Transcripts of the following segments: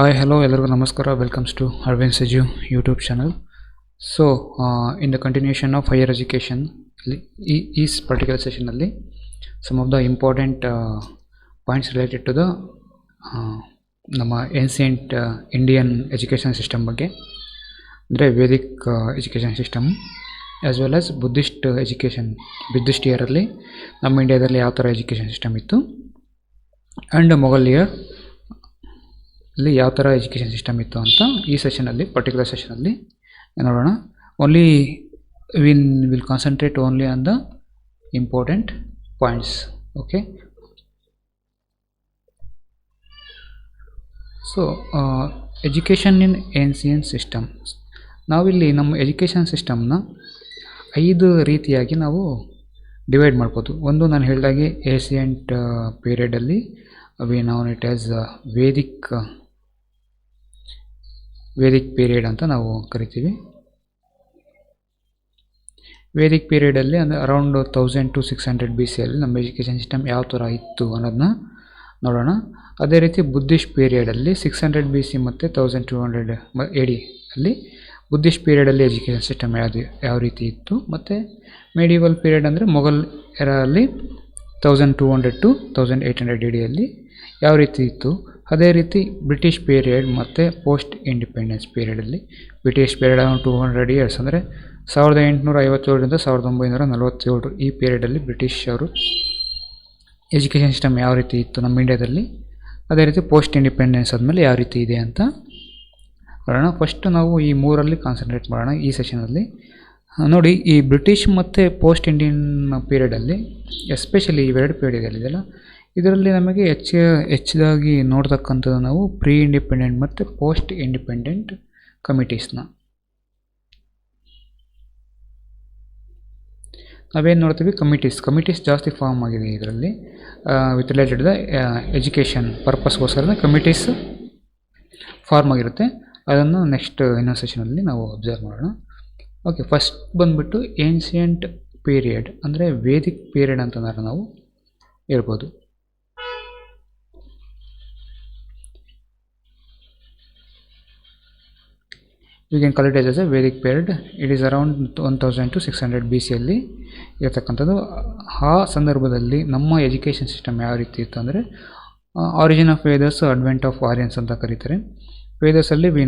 Hi, hello, ಎಲ್ಲರಿಗೂ ನಮಸ್ಕಾರ. Welcomes to Aravind ಸೆಜು YouTube channel. So, in the continuation of higher education, is particular session ಅಲ್ಲಿ some of the important points related to the ನಮ್ಮ ancient Indian education system ಬಗ್ಗೆ, ಅಂದರೆ Vedic education system as well as Buddhist ಇಯರಲ್ಲಿ ನಮ್ಮ ಇಂಡಿಯಾದಲ್ಲಿ ಯಾವ ಥರ education system ಇತ್ತು, ಆ್ಯಂಡ್ ಮೊಘಲ್ ಇಯರ್ ಇಲ್ಲಿ ಯಾವ ಥರ ಎಜುಕೇಷನ್ ಸಿಸ್ಟಮ್ ಇತ್ತು ಅಂತ ಈ ಸೆಷನಲ್ಲಿ, ಪರ್ಟಿಕ್ಯುಲರ್ ಸೆಷನಲ್ಲಿ ನೋಡೋಣ. Only will concentrate only on the important points. Okay, so education in ancient system. ನಾವಿಲ್ಲಿ ನಮ್ಮ ಎಜುಕೇಷನ್ ಸಿಸ್ಟಮ್ನ 5 ರೀತಿಯಾಗಿ ನಾವು ಡಿವೈಡ್ ಮಾಡ್ಬೋದು. ಒಂದು, ನಾನು ಹೇಳಿದಾಗೆ ಏನ್ಸಿಯಂಟ್ ಪೀರಿಯಡಲ್ಲಿ we known it as Vedic period ಅಂತ ನಾವು ಕರಿತೀವಿ. ವೇದಿಕ್ ಪೀರಿಯಡಲ್ಲಿ ಅಂದರೆ ಅರೌಂಡ್ 1000 to 600 BC ಅಲ್ಲಿ ನಮ್ಮ ಎಜುಕೇಷನ್ ಸಿಸ್ಟಮ್ ಯಾವ ಥರ ಇತ್ತು ಅನ್ನೋದನ್ನ ನೋಡೋಣ. ಅದೇ ರೀತಿ ಬುದ್ಧಿಸ್ಟ್ ಪೀರಿಯಡಲ್ಲಿ 600 BC ಮತ್ತು 1200 AD ಅಲ್ಲಿ ಬುದ್ಧಿಸ್ಟ್ ಪೀರಿಯಡಲ್ಲಿ ಎಜುಕೇಷನ್ ಸಿಸ್ಟಮ್ ಯಾವ ರೀತಿ ಇತ್ತು, ಮತ್ತು ಮೆಡಿವಲ್ ಪೀರಿಯಡ್ ಅಂದರೆ ಮೊಘಲ್ ಎರಾಲ್ಲಿ 1200 to 1800 AD ಅಲ್ಲಿ ಯಾವ ರೀತಿ ಇತ್ತು. ಅದೇ ರೀತಿ ಬ್ರಿಟಿಷ್ ಪೀರಿಯಡ್ ಮತ್ತು ಪೋಸ್ಟ್ ಇಂಡಿಪೆಂಡೆನ್ಸ್ ಪೀರಿಯಡಲ್ಲಿ, ಬ್ರಿಟಿಷ್ ಪೀರಿಯಡ್ 200 years ಅಂದರೆ 1857ರಿಂದ 1947 ಈ ಪೀರಿಯಡಲ್ಲಿ ಬ್ರಿಟಿಷ್ ಅವರು ಎಜುಕೇಷನ್ ಸಿಸ್ಟಮ್ ಯಾವ ರೀತಿ ಇತ್ತು ನಮ್ಮ ಇಂಡಿಯಾದಲ್ಲಿ. ಅದೇ ರೀತಿ ಪೋಸ್ಟ್ ಇಂಡಿಪೆಂಡೆನ್ಸ್ ಆದಮೇಲೆ ಯಾವ ರೀತಿ ಇದೆ ಅಂತ ನೋಡೋಣ. ಫಸ್ಟ್ ನಾವು ಈ 3ರಲ್ಲಿ ಕಾನ್ಸಂಟ್ರೇಟ್ ಮಾಡೋಣ ಈ ಸೆಷನಲ್ಲಿ. ನೋಡಿ, ಈ ಬ್ರಿಟಿಷ್ ಮತ್ತು ಪೋಸ್ಟ್ ಇಂಡಿಯನ್ ಪೀರಿಯಡಲ್ಲಿ ಎಸ್ಪೆಷಲಿ ಇವೆರಡು ಪೀರಿಯಡ್ ಇದೆಯಲ್ಲ, ಇದರಲ್ಲಿ ನಮಗೆ ಹೆಚ್ಚಾಗಿ ನೋಡ್ತಕ್ಕಂಥದ್ದು ನಾವು ಪ್ರೀ ಇಂಡಿಪೆಂಡೆಂಟ್ ಮತ್ತು ಪೋಸ್ಟ್ ಇಂಡಿಪೆಂಡೆಂಟ್ ಕಮಿಟೀಸ್ನ ನಾವೇನು ನೋಡ್ತೀವಿ. ಕಮಿಟೀಸ್ ಜಾಸ್ತಿ ಫಾರ್ಮ್ ಆಗಿದೆ ಇದರಲ್ಲಿ ವಿತ್ ರಿಲೇಟೆಡ್ ದ ಎಜುಕೇಷನ್ ಪರ್ಪಸ್ಗೋಸ್ಕರ ಕಮಿಟೀಸ್ ಫಾರ್ಮ್ ಆಗಿರುತ್ತೆ. ಅದನ್ನು ನೆಕ್ಸ್ಟ್ ಇನ್ನೊಂದು ಸೆಷನಲ್ಲಿ ನಾವು ಅಬ್ಸರ್ವ್ ಮಾಡೋಣ. ಓಕೆ, ಫಸ್ಟ್ ಬಂದುಬಿಟ್ಟು ಏನ್ಸಿಯಂಟ್ ಪೀರಿಯಡ್ ಅಂದರೆ ವೇದಿಕ್ ಪೀರಿಯಡ್ ಅಂತ ನಾವು ಹೇಳ್ಬೋದು. You can call it as a Vedic period. It is around 1000 to 600 BC ಅಲ್ಲಿ ಇರತಕ್ಕಂಥದ್ದು. ಆ ಸಂದರ್ಭದಲ್ಲಿ ನಮ್ಮ ಎಜುಕೇಷನ್ ಸಿಸ್ಟಮ್ ಯಾವ ರೀತಿ ಇತ್ತು ಅಂದರೆ, origin of Vedas, advent of Aryans ಅಂತ ಕರೀತಾರೆ. ವೇದಸಲ್ಲಿ we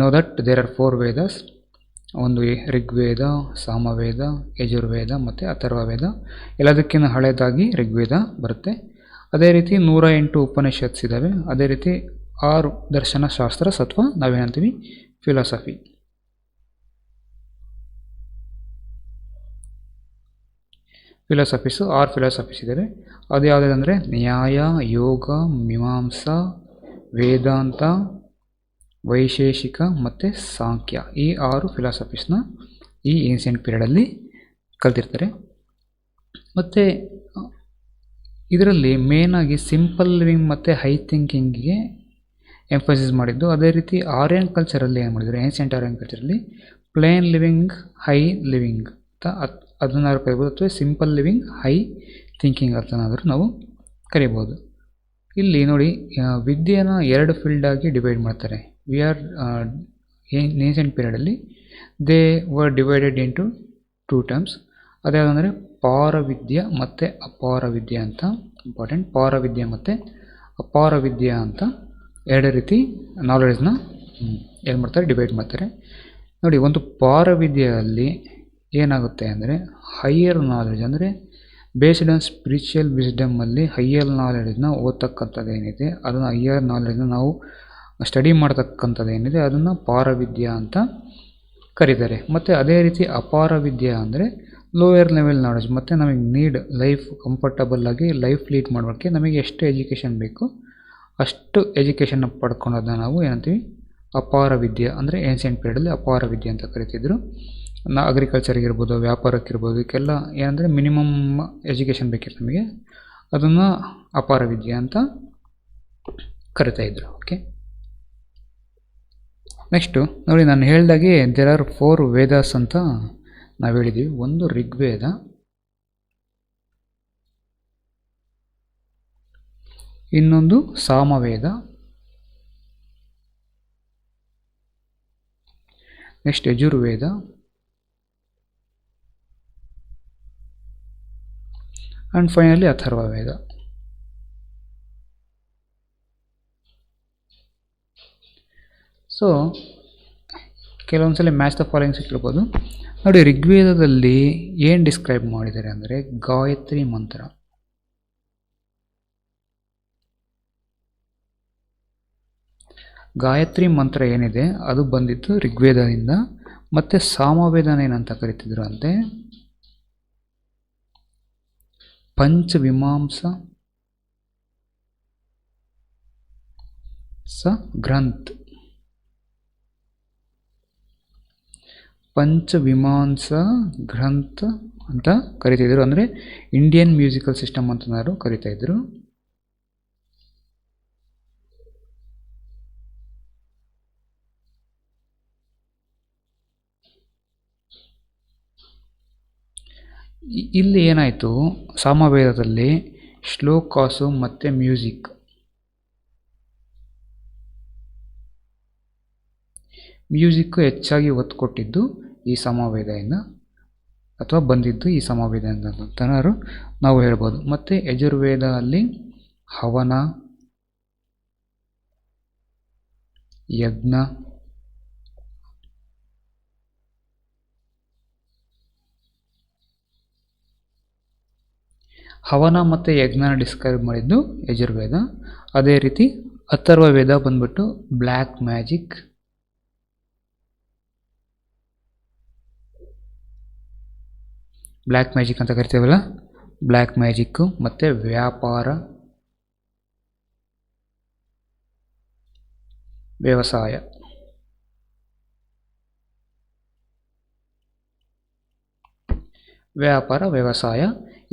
know that there are 4 Vedas. ಒಂದು ಋಗ್ವೇದ, ಸಾಮವೇದ, ಯಜುರ್ವೇದ ಮತ್ತು ಅಥರ್ವವೇದ. ಎಲ್ಲದಕ್ಕಿಂತ ಹಳೆಯದಾಗಿ ಋಗ್ವೇದ ಬರುತ್ತೆ. ಅದೇ ರೀತಿ 108 ಉಪನಿಷತ್ಸ್ ಇದ್ದಾವೆ. ಅದೇ ರೀತಿ 6 ದರ್ಶನಶಾಸ್ತ್ರ ಅಥವಾ ನಾವೇನಂತೀವಿ ಫಿಲಾಸಫೀಸು 6 ಫಿಲಾಸಫೀಸ್ ಇದ್ದಾವೆ. ಅದು ಯಾವುದಂದರೆ ನ್ಯಾಯ, ಯೋಗ, ಮೀಮಾಂಸಾ, ವೇದಾಂತ, ವೈಶೇಷಿಕ ಮತ್ತು ಸಾಂಖ್ಯ. ಈ 6 ಫಿಲಾಸಫೀಸ್ನ ಈ ಏನ್ಸಿಯಂಟ್ ಪೀರಿಯಡಲ್ಲಿ ಕಲ್ತಿರ್ತಾರೆ. ಮತ್ತು ಇದರಲ್ಲಿ ಮೇನಾಗಿ ಸಿಂಪಲ್ ಲಿವಿಂಗ್ ಮತ್ತು ಹೈ ಥಿಂಕಿಂಗಿಗೆ ಎಂಫಸಿಸ್ ಮಾಡಿದ್ದು. ಅದೇ ರೀತಿ ಆರ್ಯನ್ ಕಲ್ಚರಲ್ಲಿ ಏನು ಮಾಡಿದ್ರು, ಏನ್ಸಿಯಂಟ್ ಆರ್ಯನ್ ಕಲ್ಚರಲ್ಲಿ ಪ್ಲೇನ್ ಲಿವಿಂಗ್, ಹೈ ಲಿವಿಂಗ್ ಅಂತ ಅದನ್ನಾದ್ರೂ ಕರಿಬೋದು, ಅಥವಾ ಸಿಂಪಲ್ ಲಿವಿಂಗ್, ಹೈ ಥಿಂಕಿಂಗ್ ಅಂತನಾದರೂ ನಾವು ಕರಿಬೋದು. ಇಲ್ಲಿ ನೋಡಿ, ವಿದ್ಯೆನ 2 ಫೀಲ್ಡಾಗಿ ಡಿವೈಡ್ ಮಾಡ್ತಾರೆ. ಏನ್ಸಿಯಂಟ್ ಪೀರಿಯಡಲ್ಲಿ they were divided into 2 terms. ಅದ್ಯಾವುದಂದರೆ ಪಾರವಿದ್ಯೆ ಮತ್ತು ಅಪಾರವಿದ್ಯೆ ಅಂತ. ಇಂಪಾರ್ಟೆಂಟ್, ಪಾರವಿದ್ಯೆ ಮತ್ತು ಅಪಾರವಿದ್ಯೆ ಅಂತ 2 ರೀತಿ ನಾಲೆಡ್ಜ್ನ ಏನು ಮಾಡ್ತಾರೆ, ಡಿವೈಡ್ ಮಾಡ್ತಾರೆ. ನೋಡಿ, ಒಂದು ಪಾರವಿದ್ಯೆಯಲ್ಲಿ ಏನಾಗುತ್ತೆ ಅಂದರೆ ಹೈಯರ್ ನಾಲೆಡ್ಜ್ ಅಂದರೆ ಬೇಸ್ಡ್ ಆನ್ ಸ್ಪಿರಿಚುವಲ್ ವಿಸ್ಡಮಲ್ಲಿ ಹೈಯರ್ ನಾಲೆಡ್ಜ್ನ ಓದ್ತಕ್ಕಂಥದ್ದು ಏನಿದೆ, ಅದನ್ನು ಹೈಯರ್ ನಾಲೆಡ್ಜ್ನ ನಾವು ಸ್ಟಡಿ ಮಾಡ್ತಕ್ಕಂಥದ್ದು ಏನಿದೆ ಅದನ್ನು ಪಾರವಿದ್ಯೆ ಅಂತ ಕರೀತಾರೆ. ಮತ್ತು ಅದೇ ರೀತಿ ಅಪಾರವಿದ್ಯೆ ಅಂದರೆ ಲೋಯರ್ ಲೆವೆಲ್ ನಾಲೆಡ್ಜ್, ಮತ್ತು ನಮಗೆ ಲೈಫ್ ಕಂಫರ್ಟಬಲ್ಲಾಗಿ ಲೈಫ್ ಲೀಡ್ ಮಾಡೋಕ್ಕೆ ನಮಗೆ ಎಷ್ಟು ಎಜುಕೇಷನ್ ಬೇಕು ಅಷ್ಟು ಎಜುಕೇಷನ್ನ ಪಡ್ಕೊಳೋದನ್ನ ನಾವು ಏನಂತೀವಿ, ಅಪಾರ ವಿದ್ಯೆ ಅಂದರೆ ಏನ್ಸಿಯಂಟ್ ಪೀರಿಯಡಲ್ಲಿ ಅಪಾರ ವಿದ್ಯೆ ಅಂತ ಕರಿತಿದ್ರು. ಅಗ್ರಿಕಲ್ಚರ್ಗಿರ್ಬೋದು, ವ್ಯಾಪಾರಕ್ಕಿರ್ಬೋದು, ಇದಕ್ಕೆಲ್ಲ ಏನಂದರೆ ಮಿನಿಮಮ್ ಎಜುಕೇಷನ್ ಬೇಕಿತ್ತು ನಮಗೆ, ಅದನ್ನು ಅಪಾರ ವಿದ್ಯೆ ಅಂತ ಕರಿತಾಯಿದ್ರು. ಓಕೆ, ನೆಕ್ಸ್ಟು ನೋಡಿ, ನಾನು ಹೇಳ್ದಾಗೆ ದೇರ್ ಆರ್ 4 ವೇದಾಸ್ ಅಂತ ನಾವು ಹೇಳಿದ್ದೀವಿ. ಒಂದು ಋಗ್ವೇದ, ಇನ್ನೊಂದು Samaveda, next Yajurveda, and finally Atharvaveda. So ಕೆಲವೊಂದ್ಸಲ ಮ್ಯಾಚ್ ದ ಫಾಲೋಯಿಂಗ್ಸ್ ಕೇಳ್ಬೋದು ನೋಡಿ. ಋಗ್ವೇದದಲ್ಲಿ ಏನು ಡಿಸ್ಕ್ರೈಬ್ ಮಾಡಿದ್ದಾರೆ ಅಂದರೆ ಗಾಯತ್ರಿ ಮಂತ್ರ. ಗಾಯತ್ರಿ ಮಂತ್ರ ಏನಿದೆ ಅದು ಬಂದಿತ್ತು ಋಗ್ವೇದದಿಂದ. ಮತ್ತು ಸಾಮವೇದನ ಏನಂತ ಕರಿತಿದ್ರು ಅಂತೆ ಪಂಚವಿಮಾಂಸ ಗ್ರಂಥ್. ಪಂಚವಿಮಾಂಸ ಗ್ರಂಥ ಅಂತ ಕರಿತಿದ್ರು. ಅಂದರೆ ಇಂಡಿಯನ್ ಮ್ಯೂಸಿಕಲ್ ಸಿಸ್ಟಮ್ ಅಂತ ಕರಿತಾ ಇದ್ರು. ಇಲ್ಲಿ ಏನಾಯಿತು, ಸಾಮವೇದದಲ್ಲಿ ಶ್ಲೋಕಾಸು ಮತ್ತು ಮ್ಯೂಸಿಕ್ಕು ಹೆಚ್ಚಾಗಿ ಒತ್ತು ಕೊಟ್ಟಿದ್ದು ಈ ಸಾಮವೇದದಿಂದ, ಅಥವಾ ಬಂದಿದ್ದು ಈ ಸಾಮವೇದದಿಂದ ಅಂತ ನಾವು ಹೇಳ್ಬೋದು. ಮತ್ತು ಯಜುರ್ವೇದ ಅಲ್ಲಿ ಹವನ, ಯಜ್ಞ, ಹವನ ಮತ್ತು ಯಜ್ಞನ ಡಿಸ್ಕ್ರೈಬ್ ಮಾಡಿದ್ದು ಯಜುರ್ವೇದ. ಅದೇ ರೀತಿ ಅಥರ್ವವೇದ ಬಂದ್ಬಿಟ್ಟು ಬ್ಲ್ಯಾಕ್ ಮ್ಯಾಜಿಕ್, ಅಂತ ಕರಿತೀವಲ್ಲ, ಬ್ಲ್ಯಾಕ್ ಮ್ಯಾಜಿಕ್ಕು ಮತ್ತು ವ್ಯಾಪಾರ, ವ್ಯವಸಾಯ.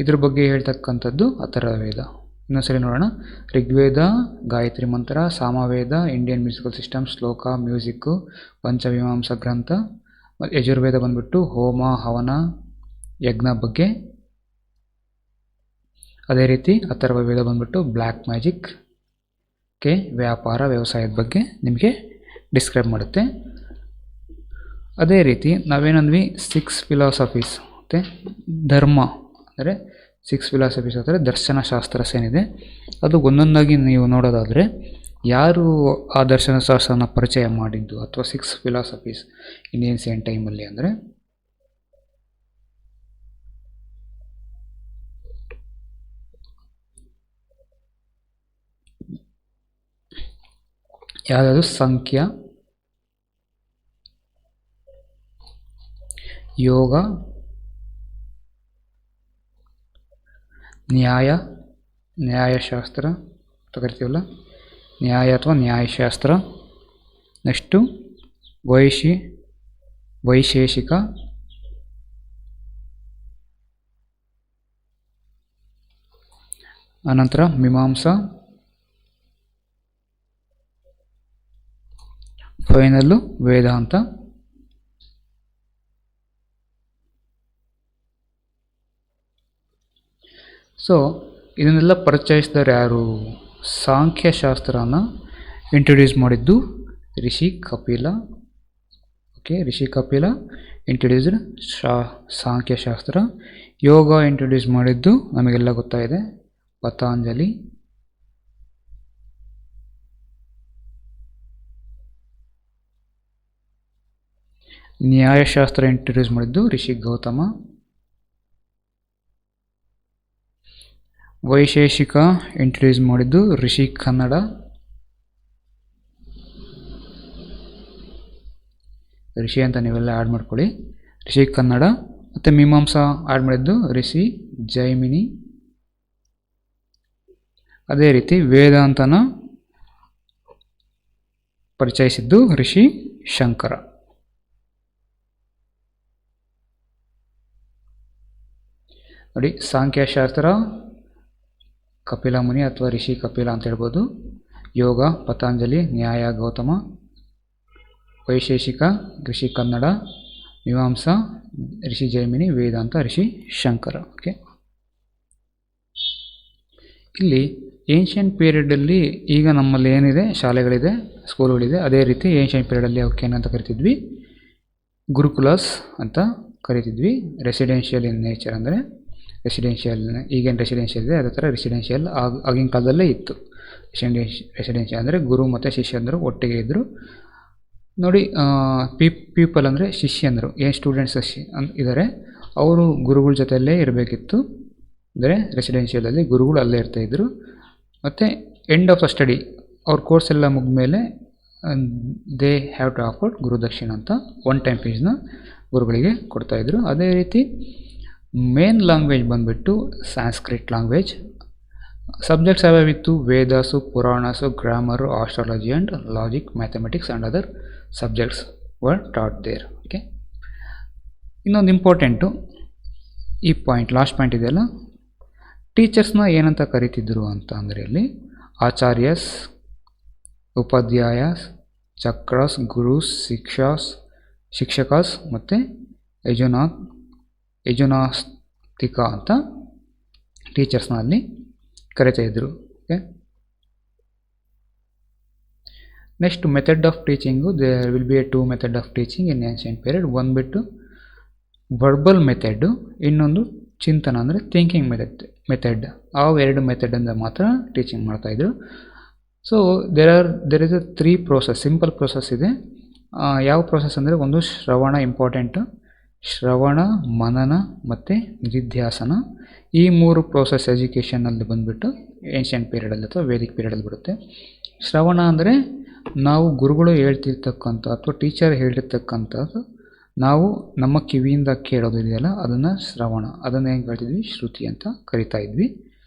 ಇದ್ರ ಬಗ್ಗೆ ಹೇಳ್ತಕ್ಕಂಥದ್ದು ಅಥರ್ವವೇದ. ಇನ್ನೊಂದ್ಸರಿ ನೋಡೋಣ. ಋಗ್ವೇದ ಗಾಯತ್ರಿ ಮಂತ್ರ, ಸಾಮವೇದ ಇಂಡಿಯನ್ ಮ್ಯೂಸಿಕಲ್ ಸಿಸ್ಟಮ್, ಶ್ಲೋಕ ಮ್ಯೂಸಿಕ್ಕು, ಪಂಚಮೀಮಾಂಸಾ ಗ್ರಂಥ. ಯಜುರ್ವೇದ ಬಂದ್ಬಿಟ್ಟು ಹೋಮ ಹವನ ಯಜ್ಞ ಬಗ್ಗೆ. ಅದೇ ರೀತಿ ಅಥರ್ವವೇದ ಬಂದ್ಬಿಟ್ಟು ಬ್ಲ್ಯಾಕ್ ಮ್ಯಾಜಿಕ್ ವ್ಯಾಪಾರ ವ್ಯವಸಾಯದ ಬಗ್ಗೆ ನಿಮಗೆ ಡಿಸ್ಕ್ರೈಬ್ ಮಾಡುತ್ತೆ. ಅದೇ ರೀತಿ ನಾವೇನಂದ್ವಿ 6 ಫಿಲಾಸಫೀಸ್ ಮತ್ತು ಧರ್ಮ ಅಂದರೆ 6 ಫಿಲಾಸಫೀಸ್ ಅಂದರೆ ದರ್ಶನಶಾಸ್ತ್ರ ಏನಿದೆ ಅದು ಒಂದೊಂದಾಗಿ ನೀವು ನೋಡೋದಾದರೆ ಯಾರು ಆ ದರ್ಶನಶಾಸ್ತ್ರನ ಪರಿಚಯ ಮಾಡಿದ್ದು ಅಥವಾ 6 ಫಿಲಾಸಫೀಸ್ ಇನ್ ಏನ್ಸಿಯಂಟ್ ಟೈಮಲ್ಲಿ ಅಂದರೆ ಯಾವ್ಯಾವುದು? ಸಂಖ್ಯ, ಯೋಗ, ನ್ಯಾಯಶಾಸ್ತ್ರ ಅಂತ ಕರಿತೀವಲ್ಲ, ನ್ಯಾಯ ಅಥವಾ ನ್ಯಾಯಶಾಸ್ತ್ರ. ನೆಕ್ಸ್ಟು ವೈಶೇಷಿಕ, ಅನಂತರ ಮೀಮಾಂಸಾ, ಫೈನಲ್ಲು ವೇದಾಂತ. ಸೊ ಇದನ್ನೆಲ್ಲ ಪರಿಚಯಿಸಿದವರು ಯಾರು? ಸಾಂಖ್ಯಶಾಸ್ತ್ರನ ಇಂಟ್ರೊಡ್ಯೂಸ್ ಮಾಡಿದ್ದು ಋಷಿ ಕಪಿಲ. ಋಷಿ ಕಪಿಲ ಇಂಟ್ರೊಡ್ಯೂಸ್ಡ್ ಸಾಂಖ್ಯಶಾಸ್ತ್ರ. ಯೋಗ ಇಂಟ್ರೊಡ್ಯೂಸ್ ಮಾಡಿದ್ದು ನಮಗೆಲ್ಲ ಗೊತ್ತಾಗಿದೆ ಪತಾಂಜಲಿ. ನ್ಯಾಯಶಾಸ್ತ್ರ ಇಂಟ್ರೊಡ್ಯೂಸ್ ಮಾಡಿದ್ದು ಋಷಿ ಗೌತಮ. ವೈಶೇಷಿಕ ಇಂಟ್ರೊಡ್ಯೂಸ್ ಮಾಡಿದ್ದು ಋಷಿ ಕನ್ನಡ. ಋಷಿ ಅಂತ ನೀವೆಲ್ಲ ಆ್ಯಡ್ ಮಾಡ್ಕೊಳ್ಳಿ, ಋಷಿ ಕನ್ನಡ. ಮತ್ತು ಮೀಮಾಂಸಾ ಆ್ಯಡ್ ಮಾಡಿದ್ದು ಋಷಿ ಜೈಮಿನಿ. ಅದೇ ರೀತಿ ವೇದಾಂತನ ಪರಿಚಯಿಸಿದ್ದು ಋಷಿ ಶಂಕರ. ನೋಡಿ, ಸಾಂಖ್ಯಶಾಸ್ತ್ರ ಕಪಿಲ ಮುನಿ ಅಥವಾ ಋಷಿ ಕಪಿಲ ಅಂತ ಹೇಳ್ಬೋದು. ಯೋಗ ಪತಾಂಜಲಿ, ನ್ಯಾಯ ಗೌತಮ, ವೈಶೇಷಿಕ ಋಷಿ ಕನ್ನಡ, ಮೀಮಾಂಸಾ ಋಷಿ ಜೈಮಿನಿ, ವೇದಾಂತ ಋಷಿ ಶಂಕರ. ಇಲ್ಲಿ ಏನ್ಷಿಯಂಟ್ ಪೀರಿಯಡಲ್ಲಿ ಈಗ ನಮ್ಮಲ್ಲಿ ಏನಿದೆ ಶಾಲೆಗಳಿದೆ, ಸ್ಕೂಲ್ಗಳಿದೆ, ಅದೇ ರೀತಿ ಏನ್ಷಿಯಂಟ್ ಪೀರಿಯಡಲ್ಲಿ ಅವಕ್ಕೆ ಏನಂತ ಕರಿತಿದ್ವಿ, ಗುರುಕುಲಾಸ್ ಅಂತ ಕರಿತಿದ್ವಿ. ರೆಸಿಡೆನ್ಷಿಯಲ್ ಇನ್ ನೇಚರ್ ಅಂದರೆ ರೆಸಿಡೆನ್ಷಿಯಲ್, ಈಗೇನು ರೆಸಿಡೆನ್ಷಿಯಲ್ ಇದೆ ಅದೇ ಥರ ರೆಸಿಡೆನ್ಷಿಯಲ್ ಆಗಿನ ಕಾಲದಲ್ಲೇ ಇತ್ತು. ರೆಸಿಡೆನ್ಷಿಯಲ್ ಅಂದರೆ ಗುರು ಮತ್ತು ಶಿಷ್ಯಂದರು ಒಟ್ಟಿಗೆ ಇದ್ದರು ನೋಡಿ. ಪೀಪಲ್ ಅಂದರೆ ಶಿಷ್ಯಂದರು, ಏನು ಸ್ಟೂಡೆಂಟ್ಸ್ ಇದ್ದಾರೆ ಅವರು ಗುರುಗಳ ಜೊತೆಯಲ್ಲೇ ಇರಬೇಕಿತ್ತು. ಅಂದರೆ ರೆಸಿಡೆನ್ಷಿಯಲಲ್ಲಿ ಗುರುಗಳು ಅಲ್ಲೇ ಇರ್ತಾಯಿದ್ರು. ಮತ್ತು ಎಂಡ್ ಆಫ್ ದ ಸ್ಟಡಿ ಅವ್ರ ಕೋರ್ಸ್ ಎಲ್ಲ ಮುಗಿದ್ಮೇಲೆ they have to offer gurudakshina ಅಂತ ಒನ್ ಟೈಮ್ ಫೀಸ್ನ ಗುರುಗಳಿಗೆ ಕೊಡ್ತಾಯಿದ್ರು. ಅದೇ ರೀತಿ ಮೇನ್ ಲ್ಯಾಂಗ್ವೇಜ್ ಬಂದುಬಿಟ್ಟು ಸಾಂಸ್ಕ್ರಿಟ್ ಲ್ಯಾಂಗ್ವೇಜ್. ಸಬ್ಜೆಕ್ಟ್ಸ್ ಯಾವ್ಯಾವಿತ್ತು, Vedas, Puranas, grammar, astrology and logic, mathematics and other subjects were taught there. Okay, ಇನ್ನೊಂದು ಇಂಪಾರ್ಟೆಂಟು ಈ ಪಾಯಿಂಟ್, ಲಾಸ್ಟ್ ಪಾಯಿಂಟ್ ಇದೆಯಲ್ಲ, ಟೀಚರ್ಸ್ನ ಏನಂತ ಕರಿತಿದ್ರು ಅಂತ ಅಂದರೆ ಇಲ್ಲಿ ಆಚಾರ್ಯಸ್, ಉಪಾಧ್ಯಾಯಸ್, ಚಕ್ರಸ್, ಗುರುಸ್, ಶಿಕ್ಷಕಸ್ ಮತ್ತು ಯಜುನಾಸ್ತಿಕ ಅಂತ ಟೀಚರ್ಸ್ನ ಅಲ್ಲಿ ಕರಿತಾ ಇದ್ರು. Okay, next method of teaching. There will be a 2 method of teaching in ancient period. ಒಂದುಬಿಟ್ಟು ವರ್ಬಲ್ ಮೆಥಡು, ಇನ್ನೊಂದು ಚಿಂತನ ಅಂದರೆ ಥಿಂಕಿಂಗ್ ಮೆಥಡ್. ಅವು 2 ಮೆಥಡಿಂದ ಮಾತ್ರ ಟೀಚಿಂಗ್ ಮಾಡ್ತಾಯಿದ್ರು. So there is a 3 process, simple process ಇದೆ. ಯಾವ ಪ್ರೋಸೆಸ್ ಅಂದರೆ, ಒಂದು ಶ್ರವಣ ಇಂಪಾರ್ಟೆಂಟು, ಶ್ರವಣ, ಮನನ ಮತ್ತು ನಿಧಿಧ್ಯಾಸನ. ಈ 3 ಪ್ರೋಸೆಸ್ ಎಜುಕೇಷನಲ್ಲಿ ಬಂದುಬಿಟ್ಟು ಏನ್ಷಿಯಂಟ್ ಪೀರಿಯಡಲ್ಲಿ ಅಥವಾ ವೇದಿಕ್ ಪೀರಿಯಡಲ್ಲಿ ಬರುತ್ತೆ. ಶ್ರವಣ ಅಂದರೆ ನಾವು ಗುರುಗಳು ಹೇಳ್ತಿರ್ತಕ್ಕಂಥ ಅಥವಾ ಟೀಚರ್ ಹೇಳಿರ್ತಕ್ಕಂಥದ್ದು ನಾವು ನಮ್ಮ ಕಿವಿಯಿಂದ ಕೇಳೋದು ಇದೆಯಲ್ಲ, ಅದನ್ನು ಶ್ರವಣ, ಅದನ್ನು ಏನು ಹೇಳ್ತಿದ್ವಿ, ಶ್ರುತಿ ಅಂತ ಕರಿತಾ ಇದ್ವಿ.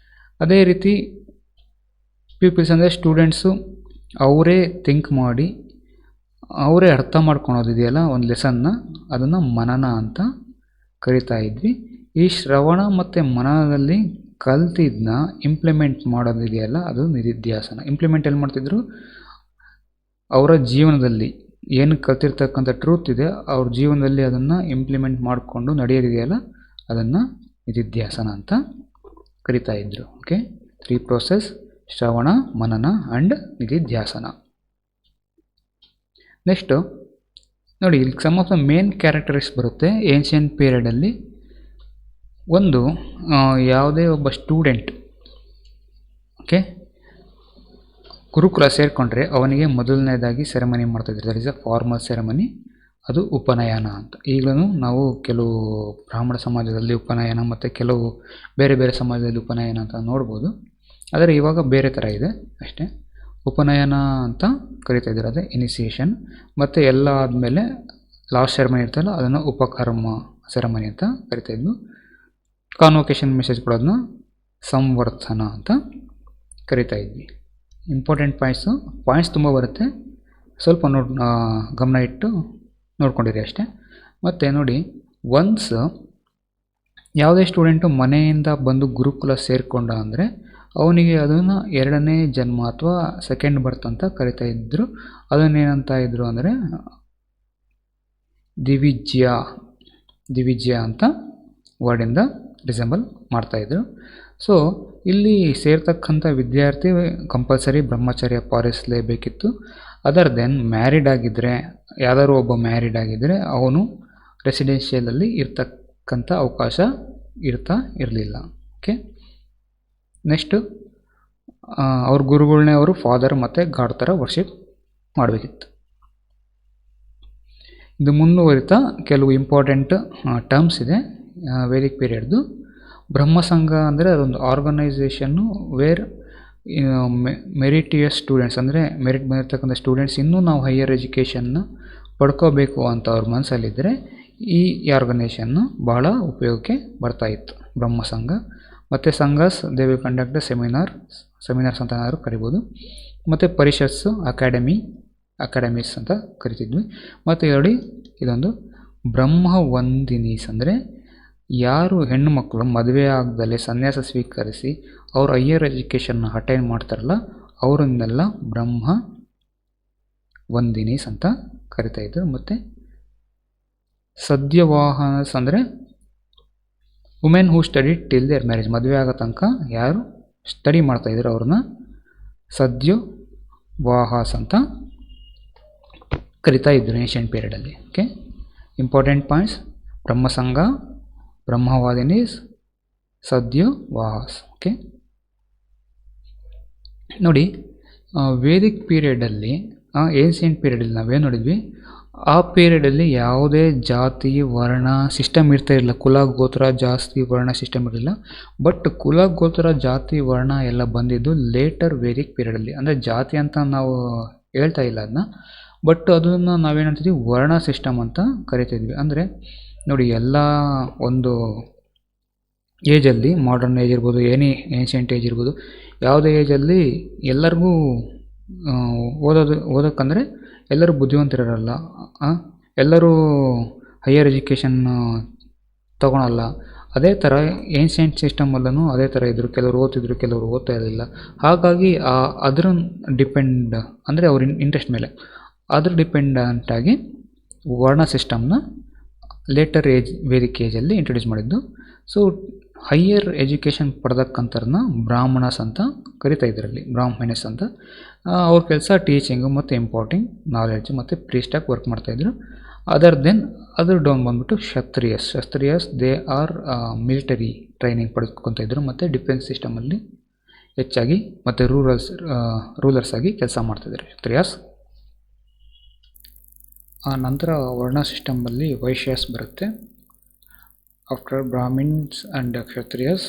ಅದೇ ರೀತಿ ಪೀಪಲ್ಸ್ ಅಂದರೆ ಸ್ಟೂಡೆಂಟ್ಸು ಅವರೇ ಥಿಂಕ್ ಮಾಡಿ ಅವರೇ ಅರ್ಥ ಮಾಡ್ಕೊಳೋದಿದೆಯಲ್ಲ ಒಂದು ಲೆಸನ್ನ, ಅದನ್ನು ಮನನ ಅಂತ ಕರಿತಾ ಇದ್ವಿ. ಈ ಶ್ರವಣ ಮತ್ತು ಮನನದಲ್ಲಿ ಕಲ್ತಿದ್ದನ್ನ ಇಂಪ್ಲಿಮೆಂಟ್ ಮಾಡೋದಿದೆಯಲ್ಲ, ಅದು ನಿಧಿಧ್ಯಾಸನ. ಇಂಪ್ಲಿಮೆಂಟ್ ಎಲ್ಲಿ ಮಾಡ್ತಿದ್ರು, ಅವರ ಜೀವನದಲ್ಲಿ ಏನು ಕಲ್ತಿರ್ತಕ್ಕಂಥ ಟ್ರೂತ್ ಇದೆ ಅವ್ರ ಜೀವನದಲ್ಲಿ ಅದನ್ನು ಇಂಪ್ಲಿಮೆಂಟ್ ಮಾಡಿಕೊಂಡು ನಡೆಯೋದಿದೆಯಲ್ಲ, ಅದನ್ನು ನಿಧಿಧ್ಯಾಸನ ಅಂತ ಕರಿತಾ ಇದ್ರು. ಓಕೆ, 3 ಪ್ರೋಸೆಸ್: ಶ್ರವಣ, ಮನನ ಆ್ಯಂಡ್ ನಿಧಿಧ್ಯಾಸನ. ನೆಕ್ಸ್ಟು ನೋಡಿ, ಇಲ್ಲಿ some of the main characteristics ಬರುತ್ತೆ ಏನ್ಷಿಯಂಟ್ ಪೀರಿಯಡಲ್ಲಿ. ಒಂದು, ಯಾವುದೇ ಒಬ್ಬ ಸ್ಟೂಡೆಂಟ್ ಓಕೆ ಗುರುಕುಲ ಸೇರಿಕೊಂಡ್ರೆ ಅವನಿಗೆ ಮೊದಲನೇದಾಗಿ ಸೆರೆಮನಿ ಮಾಡ್ತಾಯಿದ್ರು. That is a formal ceremony, ಅದು ಉಪನಯನ ಅಂತ. ಈಗಲೂ ನಾವು ಕೆಲವು ಬ್ರಾಹ್ಮಣ ಸಮಾಜದಲ್ಲಿ ಉಪನಯನ ಮತ್ತು ಕೆಲವು ಬೇರೆ ಬೇರೆ ಸಮಾಜದಲ್ಲಿ ಉಪನಯನ ಅಂತ ನೋಡ್ಬೋದು. ಆದರೆ ಇವಾಗ ಬೇರೆ ಥರ ಇದೆ ಅಷ್ಟೇ. ಉಪನಯನ ಅಂತ ಕರಿತಾಯಿದ್ರು, ಅದೇ ಇನಿಸಿಯೇಷನ್. ಮತ್ತು ಎಲ್ಲ ಆದಮೇಲೆ ಲಾಸ್ಟ್ ಸೆರೆಮನಿ ಇರ್ತಲ್ಲ, ಅದನ್ನು ಉಪಕರ್ಮ ಸೆರೆಮನಿ ಅಂತ ಕರಿತಾಯಿದ್ವು. ಕಾನ್ವೊಕೇಶನ್ ಮೆಸೇಜ್ ಕೊಡೋದನ್ನ ಸಂವರ್ಧನ ಅಂತ ಕರಿತಾ ಇದ್ವಿ. ಇಂಪಾರ್ಟೆಂಟ್ ಪಾಯಿಂಟ್ಸ್ ತುಂಬ ಬರುತ್ತೆ, ಸ್ವಲ್ಪ ಗಮನ ಇಟ್ಟು ನೋಡ್ಕೊಂಡಿರಿ ಅಷ್ಟೇ. ಮತ್ತು ನೋಡಿ, ಒನ್ಸ್ ಯಾವುದೇ ಸ್ಟೂಡೆಂಟು ಮನೆಯಿಂದ ಬಂದು ಗುರುಕುಲ ಸೇರಿಕೊಂಡ ಅಂದರೆ ಅವನಿಗೆ ಅದನ್ನು 2ನೇ ಜನ್ಮ ಅಥವಾ ಸೆಕೆಂಡ್ ಬರ್ತ್ ಅಂತ ಕರಿತಾ ಇದ್ದರು. ಅದನ್ನೇನಂತ ಇದ್ದರು ಅಂದರೆ ದಿವಿಜ್ಯ ಅಂತ ವರ್ಡಿಂದ ರಿಸೆಂಬಲ್ ಮಾಡ್ತಾಯಿದ್ರು. ಸೊ ಇಲ್ಲಿ ಸೇರ್ತಕ್ಕಂಥ ವಿದ್ಯಾರ್ಥಿ ಕಂಪಲ್ಸರಿ ಬ್ರಹ್ಮಚರ್ಯ ಪಾಲಿಸಲೇಬೇಕಿತ್ತು. ಅದರ್ ದೆನ್ ಮ್ಯಾರಿಡ್ ಆಗಿದ್ದರೆ, ಯಾವ್ದಾದ್ರು ಒಬ್ಬ ಮ್ಯಾರಿಡ್ ಆಗಿದ್ದರೆ ಅವನು ರೆಸಿಡೆನ್ಷಿಯಲಲ್ಲಿ ಇರ್ತಕ್ಕಂಥ ಅವಕಾಶ ಇರಲಿಲ್ಲ. ಓಕೆ, ನೆಕ್ಸ್ಟು ಅವ್ರ ಗುರುಗಳನ್ನೇ ಅವರು ಫಾದರ್ ಮತ್ತು ಗಾಡ್ ಥರ ವರ್ಷಿಪ್ ಮಾಡಬೇಕಿತ್ತು. ಇದು ಮುಂದುವರಿತಾ ಕೆಲವು ಇಂಪಾರ್ಟೆಂಟ್ ಟರ್ಮ್ಸ್ ಇದೆ ವೇದಿಕ್ ಪೀರಿಯಡ್ದು. ಬ್ರಹ್ಮಸಂಘ ಅಂದರೆ ಅದೊಂದು ಆರ್ಗನೈಸೇಷನ್ನು ವೇರ್ ಮೆರಿಟಿಯಸ್ ಸ್ಟೂಡೆಂಟ್ಸ್, ಅಂದರೆ ಮೆರಿಟ್ ಬಂದಿರತಕ್ಕಂಥ ಸ್ಟೂಡೆಂಟ್ಸ್ ಇನ್ನೂ ನಾವು ಹೈಯರ್ ಎಜುಕೇಷನ್ನ ಪಡ್ಕೋಬೇಕು ಅಂತ ಅವ್ರ ಮನಸ್ಸಲ್ಲಿದ್ದರೆ ಈ ಆರ್ಗನೈಸೇಷನ್ನು ಬಹಳ ಉಪಯೋಗಕ್ಕೆ ಬರ್ತಾಯಿತ್ತು, ಬ್ರಹ್ಮಸಂಘ. ಮತ್ತು ಸಂಘಸ್ ದೇ ವಿಲ್ ಕಂಡಕ್ಟ್ ಸೆಮಿನಾರ್ಸ್ ಅಂತ ಏನಾದರೂ ಕರಿಬೋದು. ಮತ್ತು ಪರಿಷತ್ಸು ಅಕಾಡೆಮೀಸ್ ಅಂತ ಕರಿತಿದ್ವಿ. ಮತ್ತು ನೋಡಿ, ಇದೊಂದು ಬ್ರಹ್ಮವಂದಿನೀಸ್ ಅಂದರೆ ಯಾರು ಹೆಣ್ಣು ಮಕ್ಕಳು ಮದುವೆ ಆಗದಲ್ಲೇ ಸನ್ಯಾಸ ಸ್ವೀಕರಿಸಿ ಅವ್ರ ಹೈಯರ್ ಎಜುಕೇಷನ್ನ ಅಟೈನ್ ಮಾಡ್ತಾರಲ್ಲ ಅವರನ್ನೆಲ್ಲ ಬ್ರಹ್ಮ ವಂದಿನೀಸ್ ಅಂತ ಕರಿತಾಯಿದ್ರು. ಮತ್ತು ಸದ್ಯವಾಹನಸ್ ಅಂದರೆ women who study till their marriage, ಮದುವೆ ಆಗೋ ತನಕ ಯಾರು ಸ್ಟಡಿ ಮಾಡ್ತಾಯಿದ್ರು ಅವ್ರನ್ನ ಸದ್ಯೋವಾಹಾಸ್ ಅಂತ ಕರಿತಾ ಇದ್ದರು ಏನ್ಷಿಯಂಟ್ ಪೀರಿಯಡಲ್ಲಿ. ಓಕೆ, ಇಂಪಾರ್ಟೆಂಟ್ ಪಾಯಿಂಟ್ಸ್: ಬ್ರಹ್ಮಸಂಘ, ಬ್ರಹ್ಮವಾದಿನೀಸ್, ಸದ್ಯೋವಾಹಾಸ್. ಓಕೆ ನೋಡಿ, ವೇದಿಕ್ ಪೀರಿಯಡಲ್ಲಿ, ಏನ್ಷಿಯಂಟ್ ಪೀರಿಯಡಲ್ಲಿ ನಾವೇನು ನೋಡಿದ್ವಿ, ಆ ಪೀರಿಯಡಲ್ಲಿ ಯಾವುದೇ ಜಾತಿ ವರ್ಣ ಸಿಸ್ಟಮ್ ಇರ್ತಾ ಇರಲಿಲ್ಲ. ಕುಲ ಗೋತ್ರ ಜಾತಿ ವರ್ಣ ಸಿಸ್ಟಮ್ ಇರಲಿಲ್ಲ. ಬಟ್ ಕುಲ ಗೋತ್ರ ಜಾತಿ ವರ್ಣ ಎಲ್ಲ ಬಂದಿದ್ದು ಲೇಟರ್ ವೇದಿಕ್ ಪೀರಿಯಡಲ್ಲಿ. ಅಂದರೆ ಜಾತಿ ಅಂತ ನಾವು ಹೇಳ್ತಾ ಇಲ್ಲ ಅದನ್ನ, ಬಟ್ ಅದನ್ನು ನಾವೇನಂತಿದ್ವಿ, ವರ್ಣ ಸಿಸ್ಟಮ್ ಅಂತ ಕರಿತಿದ್ವಿ. ಅಂದರೆ ನೋಡಿ, ಎಲ್ಲ ಒಂದು ಏಜಲ್ಲಿ, ಮಾಡರ್ನ್ ಏಜ್ ಇರ್ಬೋದು, ಏನ್ಷಿಯಂಟ್ ಏಜ್ ಇರ್ಬೋದು, ಯಾವುದೇ ಏಜಲ್ಲಿ ಎಲ್ಲರಿಗೂ ಓದೋಕ್ಕಂದರೆ ಎಲ್ಲರೂ ಬುದ್ಧಿವಂತರಿರಲ್ಲ, ಎಲ್ಲರೂ ಹೈಯರ್ ಎಜುಕೇಷನ್ ತೊಗೊಳಲ್ಲ. ಅದೇ ಥರ ಏನ್ಷಿಯಂಟ್ ಸಿಸ್ಟಮಲ್ಲೂ ಅದೇ ಥರ ಇದ್ದರು. ಕೆಲವರು ಓದ್ತಿದ್ರು, ಕೆಲವರು ಓದ್ತಾ ಇರಲಿಲ್ಲ. ಹಾಗಾಗಿ ಅದ್ರ ಡಿಪೆಂಡ್, ಅಂದರೆ ಅವ್ರ ಇಂಟ್ರೆಸ್ಟ್ ಮೇಲೆ ಅದ್ರ ಡಿಪೆಂಡೆಂಟಾಗಿ ವರ್ಣ ಸಿಸ್ಟಮ್ನ ಲೇಟರ್ ಏಜ್, ವೇದಿಕ್ ಏಜಲ್ಲಿ ಇಂಟ್ರೊಡ್ಯೂಸ್ ಮಾಡಿದ್ದು. ಸೊ ಹೈಯರ್ ಎಜುಕೇಷನ್ ಪಡೆದಕ್ಕಂಥವ್ರನ್ನ ಬ್ರಾಹ್ಮಣಸ್ ಅಂತ ಕರಿತಾ ಇದರಲ್ಲಿ, ಬ್ರಾಹ್ಮಣಸ್ ಅಂತ. ಅವ್ರ ಕೆಲಸ ಟೀಚಿಂಗು ಮತ್ತು ಇಂಪಾರ್ಟಿಂಗ್ ನಾಲೆಡ್ಜ್ ಮತ್ತು ಪ್ರೀಸ್ಟಾಗಿ ವರ್ಕ್ ಮಾಡ್ತಾಯಿದ್ರು. ಅದರ್ ಡೌನ್ ಬಂದ್ಬಿಟ್ಟು ಕ್ಷತ್ರಿಯಸ್ ದೇ ಆರ್ ಮಿಲಿಟರಿ ಟ್ರೈನಿಂಗ್ ಪಡೆದುಕೊತಾಯಿದ್ರು ಮತ್ತು ಡಿಫೆನ್ಸ್ ಸಿಸ್ಟಮಲ್ಲಿ ಹೆಚ್ಚಾಗಿ ಮತ್ತು ರೂಲರ್ಸ್ ಆಗಿ ಕೆಲಸ ಮಾಡ್ತಾಯಿದ್ರು ಕ್ಷತ್ರಿಯಾಸ್. ಆ ನಂತರ ವರ್ಣ ಸಿಸ್ಟಮಲ್ಲಿ ವೈಶ್ಯಾಸ್ ಬರುತ್ತೆ. ಆಫ್ಟರ್ ಬ್ರಾಹ್ಮಿನ್ಸ್ ಆ್ಯಂಡ್ ಕ್ಷತ್ರಿಯಸ್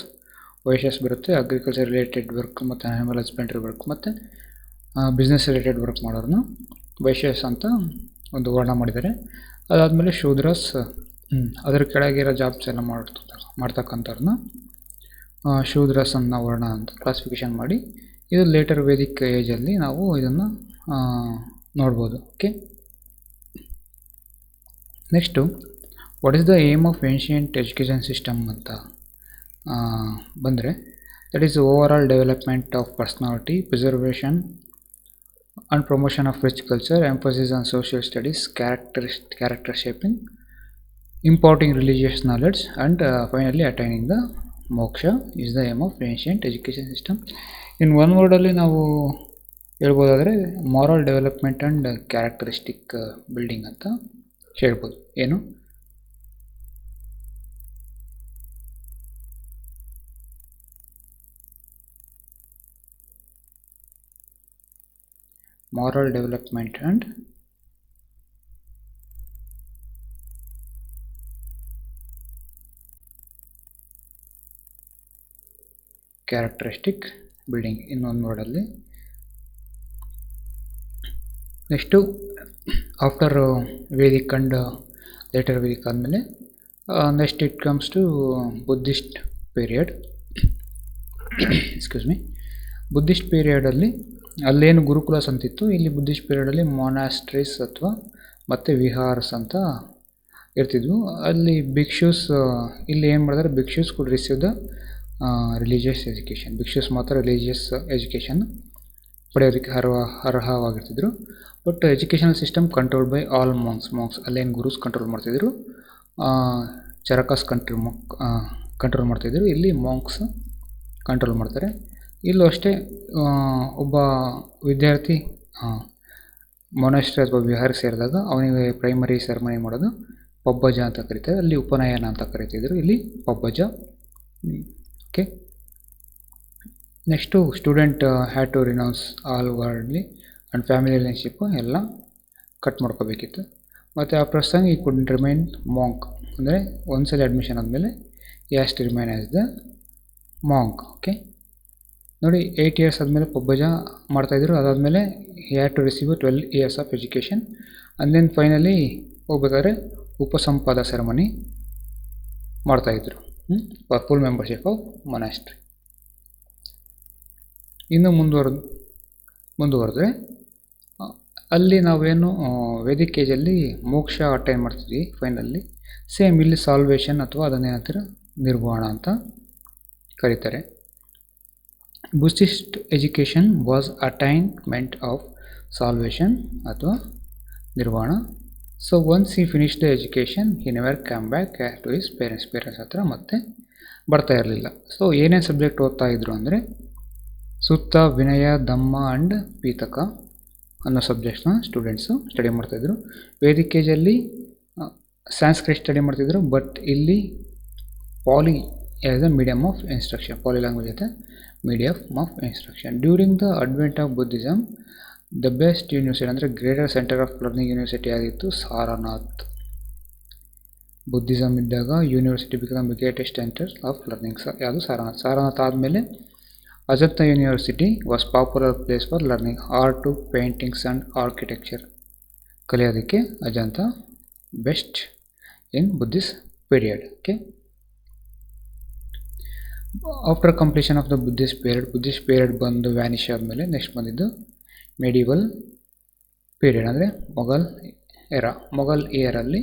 ವೈಶ್ಯಾಸ್ ಬರುತ್ತೆ. ಅಗ್ರಿಕಲ್ಚರ್ ರಿಲೇಟೆಡ್ ವರ್ಕ್ ಮತ್ತು ಆ್ಯನಿಮಲ್ ಹಸ್ಬೆಂಡ್ರಿ ವರ್ಕ್ ಮತ್ತು ಬಿಸ್ನೆಸ್ ರಿಲೇಟೆಡ್ ವರ್ಕ್ ಮಾಡೋರನ್ನ ವೈಶ್ಯಾಸ್ ಅಂತ ಒಂದು ವರ್ಣ ಮಾಡಿದ್ದಾರೆ. ಅದಾದಮೇಲೆ ಶೂದ್ರಸ್, ಅದರ ಕೆಳಗಿರೋ ಜಾಬ್ಸ್ ಎಲ್ಲ ಮಾಡ್ತಕ್ಕಂಥವ್ರನ್ನ ಶೂದ್ರಸ್ ಅನ್ನೋ ವರ್ಣ ಅಂತ ಕ್ಲಾಸಿಫಿಕೇಷನ್ ಮಾಡಿ, ಇದು ಲೇಟರ್ ವೇದಿಕ್ ಏಜಲ್ಲಿ ನಾವು ಇದನ್ನು ನೋಡ್ಬೋದು. Okay, next what is the aim of ancient education system ಅಂತ ಬಂದರೆ, that is over all development of personality, preservation and promotion of rich culture, emphasis on social studies, character shaping, imparting religious knowledge and finally attaining the moksha is the aim of ancient education system. In one ವರ್ಡಲ್ಲಿ ನಾವು ಹೇಳ್ಬೋದಾದರೆ moral development and characteristic building ಅಂತ ಹೇಳ್ಬೋದು. ಏನು moral development and characteristic building ಇನ್ನೊಂದು ವರ್ಡಲ್ಲಿ. Next after Vedic and later Vedic ಆದಮೇಲೆ next it comes to Buddhist period. Excuse me. Buddhist ಪೀರಿಯಡಲ್ಲಿ ಅಲ್ಲೇನು ಗುರುಕುಲಸ್ ಅಂತಿತ್ತು, ಇಲ್ಲಿ ಬುದ್ಧಿಸ್ಟ್ ಪೀರಿಯಡಲ್ಲಿ ಮೊನಾಸ್ಟ್ರೀಸ್ ಅಥವಾ ಮತ್ತು ವಿಹಾರ್ಸ್ ಅಂತ ಇರ್ತಿದ್ವು. ಅಲ್ಲಿ ಭಿಕ್ಷುಸ್, ಇಲ್ಲಿ ಏನು ಮಾಡಿದ್ರೆ bhikshus could receive the religious education. Bhikshus ಮಾತ್ರ ರಿಲಿಜಿಯಸ್ ಎಜುಕೇಷನ್ ಪಡೆಯೋದಕ್ಕೆ ಅರ್ಹವಾಗಿರ್ತಿದ್ರು. But educational system controlled by all monks. ಅಲ್ಲೇನು ಗುರುಸ್ ಕಂಟ್ರೋಲ್ ಮಾಡ್ತಿದ್ರು, ಚರಕಸ್ ಕಂಟ್ರೋಲ್ ಮಾಡ್ತಾಯಿದ್ರು. ಇಲ್ಲಿ ಮಾಂಕ್ಸ್ ಕಂಟ್ರೋಲ್ ಮಾಡ್ತಾರೆ. ಇಲ್ಲೂ ಅಷ್ಟೇ, ಒಬ್ಬ ವಿದ್ಯಾರ್ಥಿ ಮೊನಾಸ್ಟ್ರಿ ಅಥವಾ ವಿಹಾರ ಸೇರಿದಾಗ ಅವನಿಗೆ ಪ್ರೈಮರಿ ಸೆರೆಮನಿ ಮಾಡೋದು ಪಬ್ಬಜ ಅಂತ ಕರೀತಾರೆ. ಅಲ್ಲಿ ಉಪನಯನ ಅಂತ ಕರೀತಿದ್ರು, ಇಲ್ಲಿ ಪಬ್ಬಜ. Okay, next student had to renounce all worldly and family relationship ಎಲ್ಲ ಕಟ್ ಮಾಡ್ಕೋಬೇಕಿತ್ತು. ಮತ್ತು ಆ ಪ್ರಸಂಗ ಈ ಕುಡ್ ರಿಮೈನ್ ಮಾಂಕ್, ಅಂದರೆ ಒಂದ್ಸಲ ಅಡ್ಮಿಷನ್ ಆದಮೇಲೆ ಈ has to remain as the monk. Okay ನೋಡಿ, 8 years ಆದಮೇಲೆ ಪಬ್ಬಜ ಮಾಡ್ತಾಯಿದ್ರು. ಅದಾದಮೇಲೆ he had to receive 12 years of education. And then finally ಹೋಗ್ಬೇಕಾದ್ರೆ ಉಪಸಂಪಾದ ಸೆರೆಮನಿ ಮಾಡ್ತಾಯಿದ್ರು for full membership of monastery. ಇನ್ನು ಮುಂದುವರೆದ್ರೆ ಅಲ್ಲಿ ನಾವೇನು ವೇದಿಕ್ ಏಜಲ್ಲಿ ಮೋಕ್ಷ ಅಟೈನ್ ಮಾಡ್ತಿದ್ವಿ ಫೈನಲಿ, ಸೇಮ್ ಇಲ್ಲಿ ಸಾಲ್ವೇಷನ್ ಅಥವಾ ಅದನ್ನೇನಂತಾರೆ ನಿರ್ವಾಣ ಅಂತ ಕರೀತಾರೆ. Buddhist education was attainment of salvation ಅಥವಾ nirvana. So once he finish the education he never come back to his parents ಹತ್ರ ಮತ್ತೆ ಬರ್ತಾ ಇರಲಿಲ್ಲ. ಸೊ ಏನೇನು ಸಬ್ಜೆಕ್ಟ್ ಓದ್ತಾ ಇದ್ರು ಅಂದರೆ ಸುತ್ತ, ವಿನಯ, ಧಮ್ಮ ಆ್ಯಂಡ್ ಪೀತಕ ಅನ್ನೋ ಸಬ್ಜೆಕ್ಟ್ಸ್ನ ಸ್ಟೂಡೆಂಟ್ಸು ಸ್ಟಡಿ ಮಾಡ್ತಾಯಿದ್ರು. ವೇದಿಕ್ ಏಜಲ್ಲಿ ಸ್ಯಾನ್ಸ್ಕ್ರಿಟ್ ಸ್ಟಡಿ ಮಾಡ್ತಿದ್ರು, ಬಟ್ ಇಲ್ಲಿ Pali as a medium of instruction, Pali language as a medium of instruction. During the advent of Buddhism the best university ಅಂದರೆ greater centre of learning university ಆಗಿತ್ತು Sarnath. Buddhism ಇದ್ದಾಗ university become the greatest centre of learning ಯಾವುದು ಸಾರನಾಥ್. ಸಾರನಾಥ್ ಆದಮೇಲೆ Ajanta university was popular place for learning art, paintings and architecture. ಕಲಿಯೋದಕ್ಕೆ Ajanta best in Buddhist period. Okay, after completion of the Buddhist period ಬಂದು vanish ಆದಮೇಲೆ next ಬಂದಿದ್ದು medieval period ಅಂದರೆ ಮೊಘಲ್ ಇಯರಲ್ಲಿ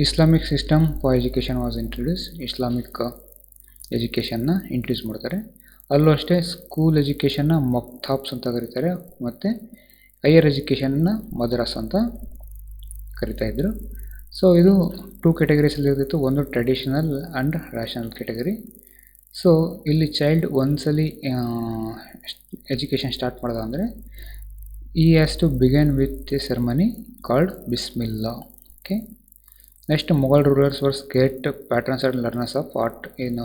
Islamic system for education was introduce. Islamic ಎಜುಕೇಷನ್ನ introduce ಮಾಡ್ತಾರೆ. ಅಲ್ಲೂ ಅಷ್ಟೇ ಸ್ಕೂಲ್ ಎಜುಕೇಷನ್ನ ಮಕ್ತಾಬ್ಸ್ ಅಂತ ಕರೀತಾರೆ, ಮತ್ತು ಹೈಯರ್ ಎಜುಕೇಷನ್ನ ಮದ್ರಾಸ್ ಅಂತ ಕರಿತಾಯಿದ್ರು. ಸೊ ಇದು 2 ಕ್ಯಾಟಗರೀಸಲ್ಲಿ ಇರ್ತಿತ್ತು. ಒಂದು traditional and rational category. So ಇಲ್ಲಿ ಚೈಲ್ಡ್ ಒಂದ್ಸಲಿ ಎಜುಕೇಷನ್ ಸ್ಟಾರ್ಟ್ ಮಾಡೋದು ಅಂದರೆ ಈ has to begin with a ceremony called ಬಿಸ್ಮಿಲ್ಲಾ. Okay, next Mughal rulers were great patrons and learners of art in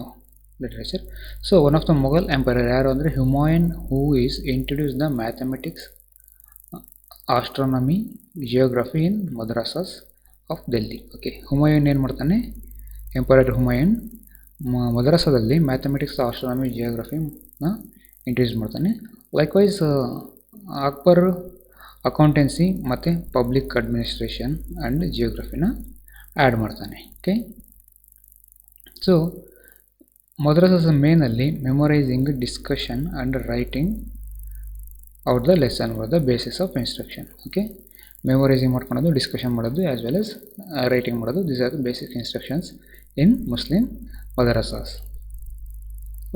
literature. So one of the Mughal emperor ಯಾರು ಅಂದರೆ Humayun, who is introduce the mathematics, astronomy, geography in madrasas of Delhi. Okay, Humayun ಏನು ಮಾಡ್ತಾನೆ, emperor Humayun ಮದ್ರಾಸದಲ್ಲಿ mathematics, astronomy, ಜಿಯೋಗ್ರಫಿನ introduce ಮಾಡ್ತಾನೆ. Likewise Akbar accountancy ಮತ್ತು public administration and ಜಿಯೋಗ್ರಫಿನ add ಮಾಡ್ತಾನೆ. ಓಕೆ, ಸೊ ಮದ್ರಾಸಸ್ ಮೇನಲ್ಲಿ memorising, discussion and writing out the lesson were the basis of instruction. Okay, memorising ಮಾಡ್ಕೊಳೋದು, ಡಿಸ್ಕಷನ್ ಮಾಡೋದು, ಆ್ಯಸ್ ವೆಲ್ ಆಸ್ ರೈಟಿಂಗ್ ಮಾಡೋದು, these are the basic instructions in Muslim madrasas.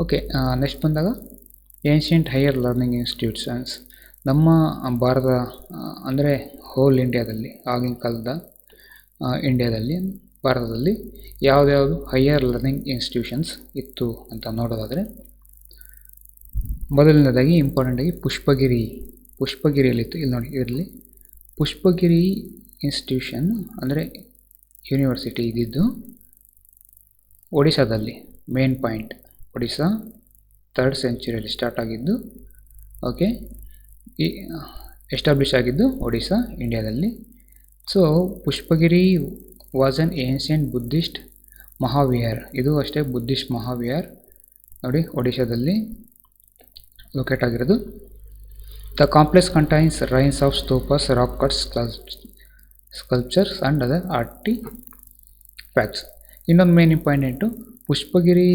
Okay, next ಬಂದಾಗ ancient higher learning institutions. ನಮ್ಮ ಭಾರತ ಅಂದರೆ hole ಇಂಡಿಯಾದಲ್ಲಿ, ಆಗಿನ ಕಾಲದ ಇಂಡಿಯಾದಲ್ಲಿ, ಭಾರತದಲ್ಲಿ ಯಾವುದ್ಯಾವುದು ಹೈಯರ್ ಲರ್ನಿಂಗ್ ಇನ್ಸ್ಟಿಟ್ಯೂಷನ್ಸ್ ಇತ್ತು ಅಂತ ನೋಡೋದಾದರೆ, ಮೊದಲನೇದಾಗಿ ಇಂಪಾರ್ಟೆಂಟಾಗಿ ಪುಷ್ಪಗಿರಿಯಲ್ಲಿತ್ತು. ಇಲ್ಲಿ ನೋಡಿ, ಇದರಲ್ಲಿ ಪುಷ್ಪಗಿರಿ ಇನ್ಸ್ಟಿಟ್ಯೂಷನ್ ಅಂದರೆ ಯೂನಿವರ್ಸಿಟಿ ಇದ್ದಿದ್ದು ಒಡಿಸ್ಸಾದಲ್ಲಿ. ಮೇನ್ ಪಾಯಿಂಟ್, ಒಡಿಸ್ಸಾ 3rd ಸೆಂಚುರಿಯಲ್ಲಿ ಸ್ಟಾರ್ಟ್ ಆಗಿದ್ದು. ಓಕೆ, ಈ ಎಸ್ಟಾಬ್ಲಿಷ್ ಆಗಿದ್ದು ಒಡಿಸ್ಸಾ ಇಂಡಿಯಾದಲ್ಲಿ. So Pushpagiri was an ancient Buddhist Mahavihar. ಇದು ಅಷ್ಟೇ ಬುದ್ಧಿಸ್ಟ್ ಮಹಾವಿಹಾರ್ ನೋಡಿ, ಒಡಿಶಾದಲ್ಲಿ ಲೊಕೇಟ್ ಆಗಿರೋದು. The complex contains ruins of stupas, rock cuts, sculptures and other artefacts. ಇನ್ನೊಂದು ಮೇನ್ ಇಂಪಾರ್ಟೆಂಟು, ಪುಷ್ಪಗಿರಿ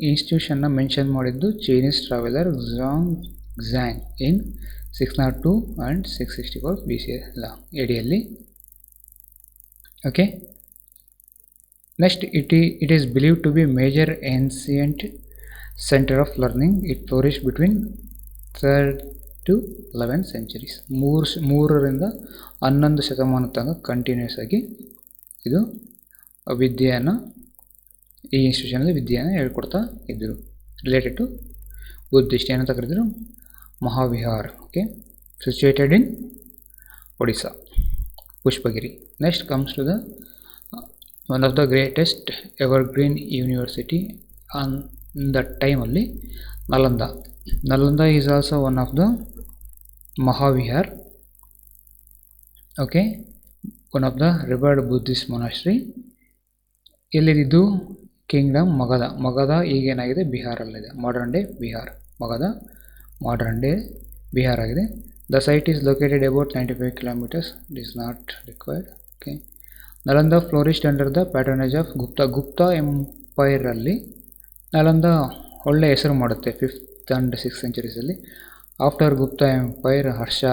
ಇನ್ಸ್ಟಿಟ್ಯೂಷನ್ನ ಮೆನ್ಷನ್ ಮಾಡಿದ್ದು Chinese traveller Zhang in 602 and 664 BC ಎಡಿಯಲ್ಲಿ. Okay, next it is believed to be major ancient centre of learning. It flourish between 3rd to 11th centuries. 3ರಿಂದ 11 ಶತಮಾನ ತನಕ continuous ಆಗಿ ಇದು ವಿದ್ಯೆಯನ್ನು, ಈ ಇನ್ಸ್ಟಿಟ್ಯೂಷನಲ್ಲಿ ವಿದ್ಯೆಯನ್ನು ಹೇಳ್ಕೊಡ್ತಾ ಇದ್ದರು. ರಿಲೇಟೆಡ್ ಟು ಬುದ್ಧಿಸ್ಟ್ ಏನಂತ ಕರೆದಿದ್ರು, Mahavihar. Okay, situated in Odisha, Pushpagiri. Next comes to the one of the greatest evergreen university on the ಟೈಮಲ್ಲಿ Nalanda is also one of the Mahavihar. Okay, one of the revered Buddhist monastery. ಎಲ್ಲಿದ್ದು ಕಿಂಗ್ಡಮ್ ಮಗಧ ಈಗೇನಾಗಿದೆ ಬಿಹಾರಲ್ಲಿದೆ, modern day Bihar. Magadha modern day Bihar ಆಗಿದೆ. The site is located about 95 kilometers. It is not required. Okay, Nalanda flourished under the patronage of Gupta ಎಂಪೈರಲ್ಲಿ Nalanda ಒಳ್ಳೆ ಹೆಸರು ಮಾಡುತ್ತೆ 5th and 6th centuries. After Gupta empire Harsha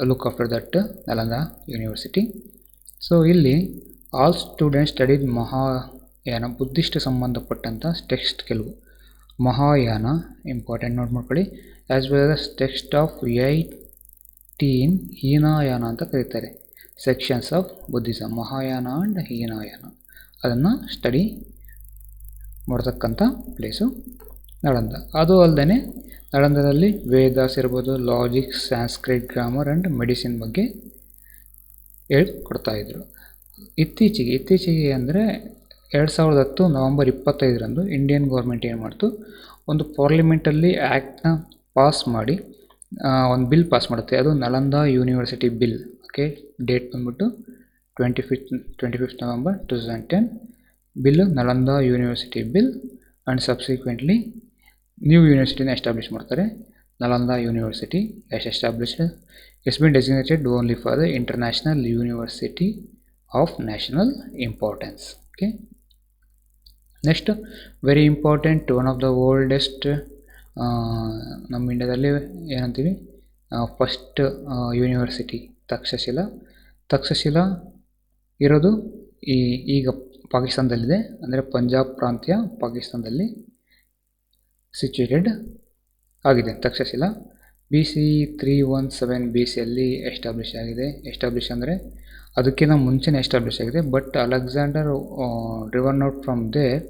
look after that Nalanda university. So ಇಲ್ಲಿ all students studied Mahayana, Buddhist ಸಂಬಂಧಪಟ್ಟಂಥ text ಕೆಲವು. Mahayana important note ಮಾಡ್ಕೊಳ್ಳಿ. As well as text of 18 Hinayana ಅಂತ ಕರೀತಾರೆ. Sections of Buddhism, Mahayana and Hinayana, ಅದನ್ನು ಸ್ಟಡಿ ಮಾಡ್ತಕ್ಕಂಥ ಪ್ಲೇಸು ನಳಂದ. ಅದು ಅಲ್ಲದೆ ನಳಂದದಲ್ಲಿ ವೇದಾಸ್ ಇರ್ಬೋದು, logics, Sanskrit, grammar and medicine ಬಗ್ಗೆ ಹೇಳ್ಕೊಡ್ತಾಯಿದ್ರು. ಇತ್ತೀಚೆಗೆ ಅಂದರೆ 2010 ನವಂಬರ್ 25ರಂದು ಇಂಡಿಯನ್ ಗೌರ್ಮೆಂಟ್ ಏನು ಮಾಡ್ತು, ಒಂದು ಪಾರ್ಲಿಮೆಂಟಲ್ಲಿ ಆ್ಯಕ್ಟ್ನ ಪಾಸ್ ಮಾಡಿ ಒಂದು ಬಿಲ್ ಪಾಸ್ ಮಾಡುತ್ತೆ. ಅದು Nalanda university bill. Okay, date ಬಂದ್ಬಿಟ್ಟು 25th November 2010. Bill Nalanda university bill. And subsequently new ಯೂನಿವರ್ಸಿಟಿನ ಎಸ್ಟಾಬ್ಲಿಷ್ ಮಾಡ್ತಾರೆ. Nalanda university has been designated only for the international university of national importance. Okay, next very important, one of the oldest, ನಮ್ಮ ಇಂಡಿಯಾದಲ್ಲಿ ಏನಂತೀವಿ first university Takshashila ಇರೋದು ಈಗ ಪಾಕಿಸ್ತಾನದಲ್ಲಿದೆ. ಅಂದರೆ ಪಂಜಾಬ್ ಪ್ರಾಂತ್ಯ ಪಾಕಿಸ್ತಾನದಲ್ಲಿ ಸಿಚುಯೇಟೆಡ್ ಆಗಿದೆ ತಕ್ಷಶಿಲಾ. BC 317 BCಯಲ್ಲಿ ಎಸ್ಟಾಬ್ಲಿಷ್ ಅಂದರೆ ಅದಕ್ಕಿಂತ ಮುಂಚೆನೇ ಎಸ್ಟಾಬ್ಲಿಷ್ ಆಗಿದೆ. But Alexander driven out from there,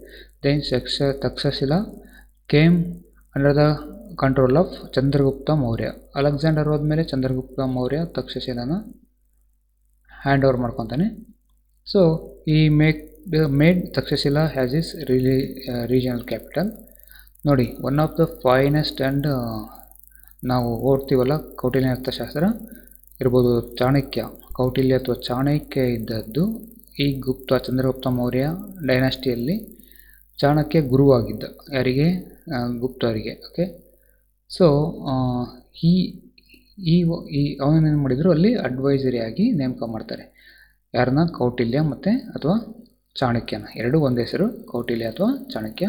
then Taxila came under the control of Chandragupta Maurya. Alexander ಹೋದ್ಮೇಲೆ ಚಂದ್ರಗುಪ್ತ ಮೌರ್ಯ ತಕ್ಷಶಿಲಾನ ಹ್ಯಾಂಡ್ ಓವರ್ ಮಾಡ್ಕೊತಾನೆ. ಸೊ ಈ made Taxila as its regional capital. ನೋಡಿ, one of the finest and ನಾವು ಓದ್ತೀವಲ್ಲ ಕೌಟಿಲ್ಯ ಅರ್ಥಶಾಸ್ತ್ರ ಇರ್ಬೋದು, ಕೌಟಿಲ್ಯ ಅಥವಾ ಚಾಣಕ್ಯ ಇದ್ದದ್ದು ಈ ಚಂದ್ರಗುಪ್ತ ಮೌರ್ಯ ಡೈನಾಸ್ಟಿಯಲ್ಲಿ ಚಾಣಕ್ಯ ಗುರುವಾಗಿದ್ದ. ಯಾರಿಗೆ? ಗುಪ್ತರಿಗೆ. ಓಕೆ, ಸೊ ಅವನೇನು ಮಾಡಿದರು, ಅಲ್ಲಿ ಅಡ್ವೈಸರಿ ಆಗಿ ನೇಮಕ ಮಾಡ್ತಾರೆ. ಯಾರನ್ನ? ಕೌಟಿಲ್ಯ ಮತ್ತು ಅಥವಾ ಚಾಣಕ್ಯನ, ಎರಡೂ ಒಂದೇ ಹೆಸರು, ಕೌಟಿಲ್ಯ ಅಥವಾ Chanakya.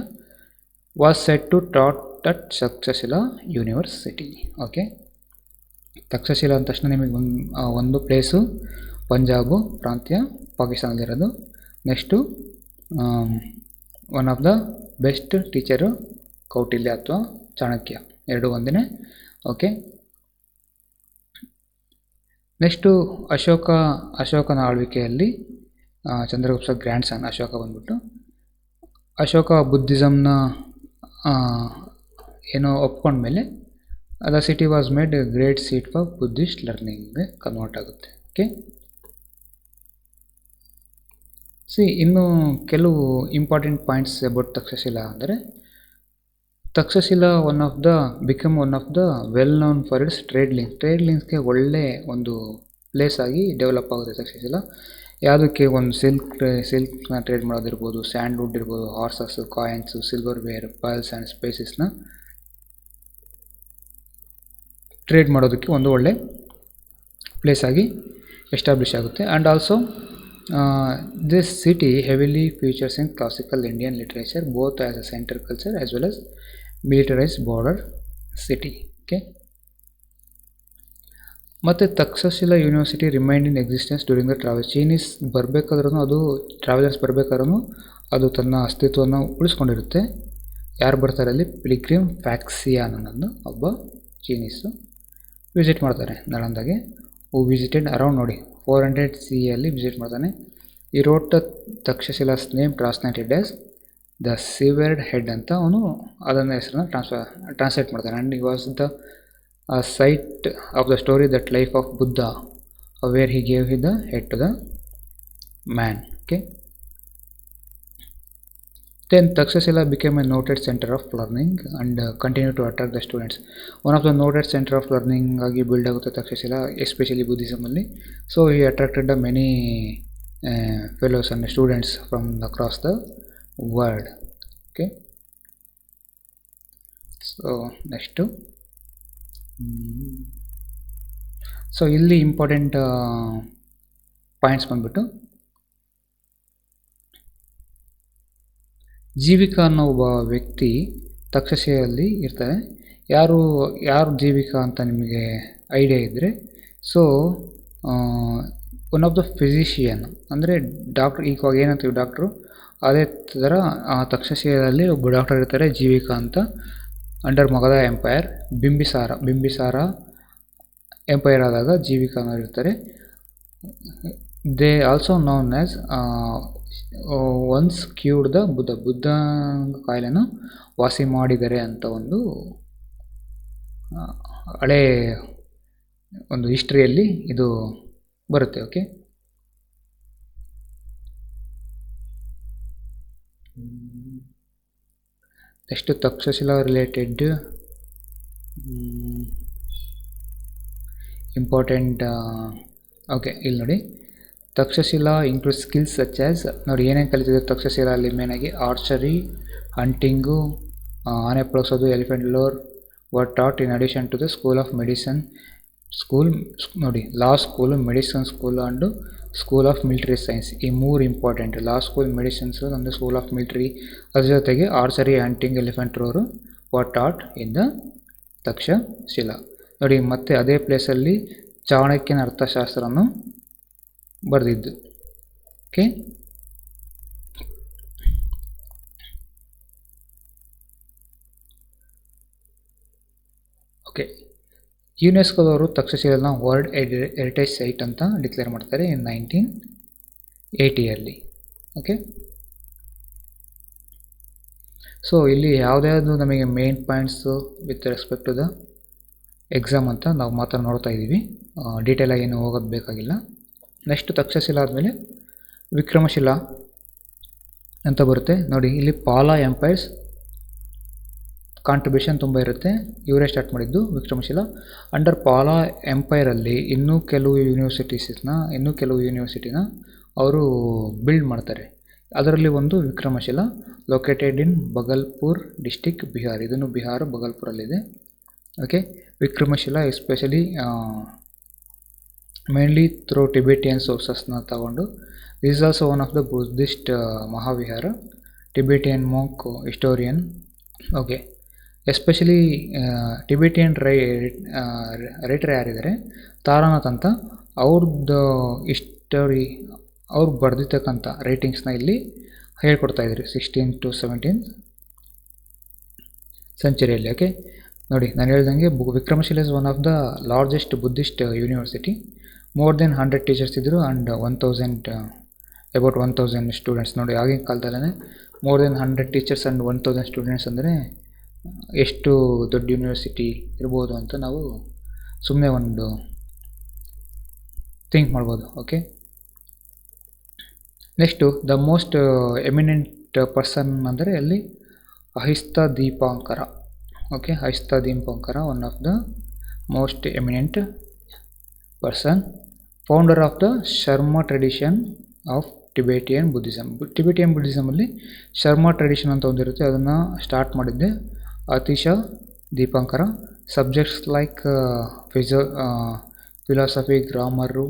Was set to taught at Taxila university. Okay, Taxila ಅಂದ ತಕ್ಷಣ ನಿಮಗೆ ಒಂದು ಪ್ಲೇಸು ಪಂಜಾಬು ಪ್ರಾಂತ್ಯ ಪಾಕಿಸ್ತಾನದಲ್ಲಿರೋದು. Next one of the best teacher Kautilya ಅಥವಾ ಚಾಣಕ್ಯ, ಎರಡೂ ಒಂದೇ. ಓಕೆ, ನೆಕ್ಸ್ಟು ಅಶೋಕನ ಆಳ್ವಿಕೆಯಲ್ಲಿ ಚಂದ್ರಗುಪ್ತ ಗ್ರ್ಯಾಂಡ್ ಸನ್ ಅಶೋಕ ಬಂದ್ಬಿಟ್ಟು, ಅಶೋಕ ಬುದ್ಧಿಸಮ್ನ ಏನೋ ಒಪ್ಕೊಂಡ್ಮೇಲೆ the city was made great seat for Buddhist ಲರ್ನಿಂಗ್ಗೆ ಕನ್ವರ್ಟ್ ಆಗುತ್ತೆ. ಓಕೆ, ಇನ್ನು ಕೆಲವು ಇಂಪಾರ್ಟೆಂಟ್ ಪಾಯಿಂಟ್ಸ್ ಅಬೌಟ್ ತಕ್ಷಶಿಲಾ ಅಂದರೆ, Taxila one of the well known for its trade ಲಿಂಕ್ಸ್ಗೆ ಒಳ್ಳೆ ಒಂದು ಪ್ಲೇಸ್ ಆಗಿ ಡೆವಲಪ್ ಆಗುತ್ತೆ ತಕ್ಷಶಿಲಾ. ಯಾವುದಕ್ಕೆ? ಒಂದು ಸಿಲ್ಕ್ನ ಟ್ರೇಡ್ ಮಾಡೋದಿರ್ಬೋದು, ಸ್ಯಾಂಡ್ವುಡ್ ಇರ್ಬೋದು, horses, coins, silver ware, pearls and ಸ್ಪೈಸಸ್ನ ಟ್ರೇಡ್ ಮಾಡೋದಕ್ಕೆ ಒಂದು ಒಳ್ಳೆ ಪ್ಲೇಸ್ ಆಗಿ ಎಸ್ಟಾಬ್ಲಿಷ್ ಆಗುತ್ತೆ. And also this city heavily features in classical Indian literature both as a centre culture as well as militarised border city. Okay, ಮತ್ತು Takshashila university remained in existence during the travel. Chinese ಬರಬೇಕಾದ್ರೂ ಅದು travellers ಬರಬೇಕಾದ್ರೂ ಅದು ತನ್ನ ಅಸ್ತಿತ್ವವನ್ನು ಉಳಿಸ್ಕೊಂಡಿರುತ್ತೆ. ಯಾರು ಬರ್ತಾರೆ ಅಲ್ಲಿ? Pilgrim ಫ್ಯಾಕ್ಸಿಯಾನ್ ಅನ್ನೋದು ಒಬ್ಬ ಚೈನೀಸು ವಿಸಿಟ್ ಮಾಡ್ತಾರೆ ನಳಂದಾಗೆ. ವಿಸಿಟೆಡ್ ಅರೌಂಡ್ ನೋಡಿ 400 CEಯಲ್ಲಿ ವಿಸಿಟ್ ಮಾಡ್ತಾನೆ. ಈ wrote Takshashila's name translated as the severed head ಅಂತ ಅವನು ಅದನ್ನು ಹೆಸರನ್ನ ಟ್ರಾನ್ಸ್ಲೇಟ್ ಮಾಡ್ತಾನೆ. ಆ್ಯಂಡ್ ಈ was the site of the story that life of Buddha where he gave the head to the man. Okay, then Takshashila became a noted center of learning and continue to attract the students. One of the noted center of learning ಆಗಿ build ಆಗುತ್ತೆ Takshashila, especially ಬುದ್ಧಿಸಮಲ್ಲಿ. So he attracted the many fellows and students from across the world. Okay, so next so ಇಲ್ಲಿ important points ಬಂದ್ಬಿಟ್ಟು, ಜೀವಿಕಾ ಅನ್ನೋ ಒಬ್ಬ ವ್ಯಕ್ತಿ ತಕ್ಷಶಿಲೆಯಲ್ಲಿ ಇರ್ತಾರೆ. ಯಾರು ಜೀವಿಕಾ ಅಂತ ನಿಮಗೆ ಐಡಿಯಾ ಇದ್ದರೆ, so one of the physician ಅಂದರೆ ಡಾಕ್ಟ್ರ್. ಈಗ ಏನಂತೀವಿ ಡಾಕ್ಟ್ರು, ಅದೇ ಥರ ತಕ್ಷಶಿಲೆಯಲ್ಲಿ ಒಬ್ಬ ಡಾಕ್ಟರ್ ಇರ್ತಾರೆ ಜೀವಿಕಾ ಅಂತ. Under Magadha empire, Bimbisara empire ಆದಾಗ ಜೀವಿಕಾ ಅನ್ನೋರು ಇರ್ತಾರೆ. They also known as once cured the Buddha ಕಾಯಿಲೆನ ವಾಸಿ ಮಾಡಿದ್ದಾರೆ ಅಂತ ಒಂದು ಹಳೆ ಒಂದು ಹಿಸ್ಟ್ರಿಯಲ್ಲಿ ಇದು ಬರುತ್ತೆ. Okay, next Takshashila related important. Okay, ಇಲ್ಲಿ ನೋಡಿ, Takshashila include skills such as, ನೋಡಿ ಏನೇನು ಕಲಿತಿದೆ ತಕ್ಷಶಿಲಾ ಅಲ್ಲಿ ಮೇನಾಗಿ ಆರ್ಚರಿ, ಹಂಟಿಂಗು, ಆನೆ ಪಳಸೋದು, elephant lore were taught in addition to the school of medicine school, ನೋಡಿ law school, medicine school and school of military science. ಈ ಮೂರು ಇಂಪಾರ್ಟೆಂಟ್. ಲಾ ಸ್ಕೂಲ್, ಮೆಡಿಸಿನ್ಸ್, ಅಂದರೆ ಸ್ಕೂಲ್ ಆಫ್ ಮಿಲಿಟರಿ, ಅದ್ರ ಜೊತೆಗೆ archery, hunting, elephant lore were taught in the Takshashila. ನೋಡಿ ಮತ್ತೆ ಅದೇ ಪ್ಲೇಸಲ್ಲಿ ಚಾಣಕ್ಯನ ಅರ್ಥಶಾಸ್ತ್ರವನ್ನು ಬರೆದಿದ್ದು. ಓಕೆ, ಓಕೆ, ಯುನೆಸ್ಕೋದವರು ತಕ್ಷಶಿಲಾನ ವರ್ಲ್ಡ್ ಹೆರಿಟೇಜ್ ಸೈಟ್ ಅಂತ ಡಿಕ್ಲೇರ್ ಮಾಡ್ತಾರೆ ಇನ್ 1980 ಓಕೆ, ಸೊ ಇಲ್ಲಿ ಯಾವುದ್ಯಾವುದು ನಮಗೆ main points with respect to the exam ಅಂತ ನಾವು ಮಾತ್ರ ನೋಡ್ತಾ ಇದ್ದೀವಿ. ಡೀಟೇಲಾಗಿ ಏನು ಹೋಗೋದು ಬೇಕಾಗಿಲ್ಲ. ನೆಕ್ಸ್ಟ್ ತಕ್ಷಶಿಲಾ ಆದಮೇಲೆ ವಿಕ್ರಮಶಿಲಾ ಅಂತ ಬರುತ್ತೆ. ನೋಡಿ ಇಲ್ಲಿ ಪಾಲ ಎಂಪೈರ್ಸ್ ಕಾಂಟ್ರಿಬ್ಯೂಷನ್ ತುಂಬ ಇರುತ್ತೆ. ಇವರೇ ಸ್ಟಾರ್ಟ್ ಮಾಡಿದ್ದು ವಿಕ್ರಮಶಿಲಾ. ಅಂಡರ್ ಪಾಲ ಎಂಪೈರಲ್ಲಿ ಇನ್ನೂ ಕೆಲವು ಯೂನಿವರ್ಸಿಟಿನ ಅವರು ಬಿಲ್ಡ್ ಮಾಡ್ತಾರೆ. ಅದರಲ್ಲಿ ಒಂದು Vikramashila, located in Bhagalpur district, Bihar. ಇದನ್ನು ಬಿಹಾರ ಬಗಲ್ಪುರಲ್ಲಿದೆ. Okay, Vikramashila especially mainly through Tibetan ಸೋರ್ಸಸ್ನ ತಗೊಂಡು, this is also one of the Buddhist Mahavihara, Tibetan monk historian. Okay, especially Tibetan writer ಯಾರಿದ್ದಾರೆ ತಾರಾನಾಥ್ ಅಂತ, ಅವ್ರದ್ದು ಹಿಸ್ಟರಿ, ಅವ್ರು ಬರೆದಿರ್ತಕ್ಕಂಥ ರೈಟಿಂಗ್ಸ್ನ ಇಲ್ಲಿ ಹೇಳ್ಕೊಡ್ತಾಯಿದ್ರು 16th to 17th ಸೆಂಚುರಿಯಲ್ಲಿ. ಓಕೆ, ನೋಡಿ ನಾನು ಹೇಳ್ದಂಗೆ Vikramshila is one of the largest Buddhist university. More than 100 teachers ಇದ್ದರು ಆ್ಯಂಡ್ ಅಬೌಟ್ 1000 ಸ್ಟೂಡೆಂಟ್ಸ್. ನೋಡಿ ಆಗಿನ ಕಾಲದಲ್ಲೇ more than 100 teachers and 1000 students ಅಂದರೆ ಎಷ್ಟು ದೊಡ್ಡ ಯೂನಿವರ್ಸಿಟಿ ಇರ್ಬೋದು ಅಂತ ನಾವು ಸುಮ್ಮನೆ ಒಂದು ಥಿಂಕ್ ಮಾಡ್ಬೋದು. Okay, next the most eminent person ಅಂದರೆ ಅಲ್ಲಿ ಅಹಿಸ್ತಾ ದೀಪಾಂಕರ. Okay, ಅಹಿಸ್ತಾ ದೀಪಾಂಕರ one of the most eminent person, founder of the Sharma tradition of Tibetan Buddhism. Tibetan ಬುದ್ಧಿಸಮಲ್ಲಿ Sharma tradition ಅಂತ ಒಂದಿರುತ್ತೆ, ಅದನ್ನು ಸ್ಟಾರ್ಟ್ ಮಾಡಿದ್ದೆ ಅತಿಶಾ ದೀಪಾಂಕರ. Subjects like philosophy, grammar,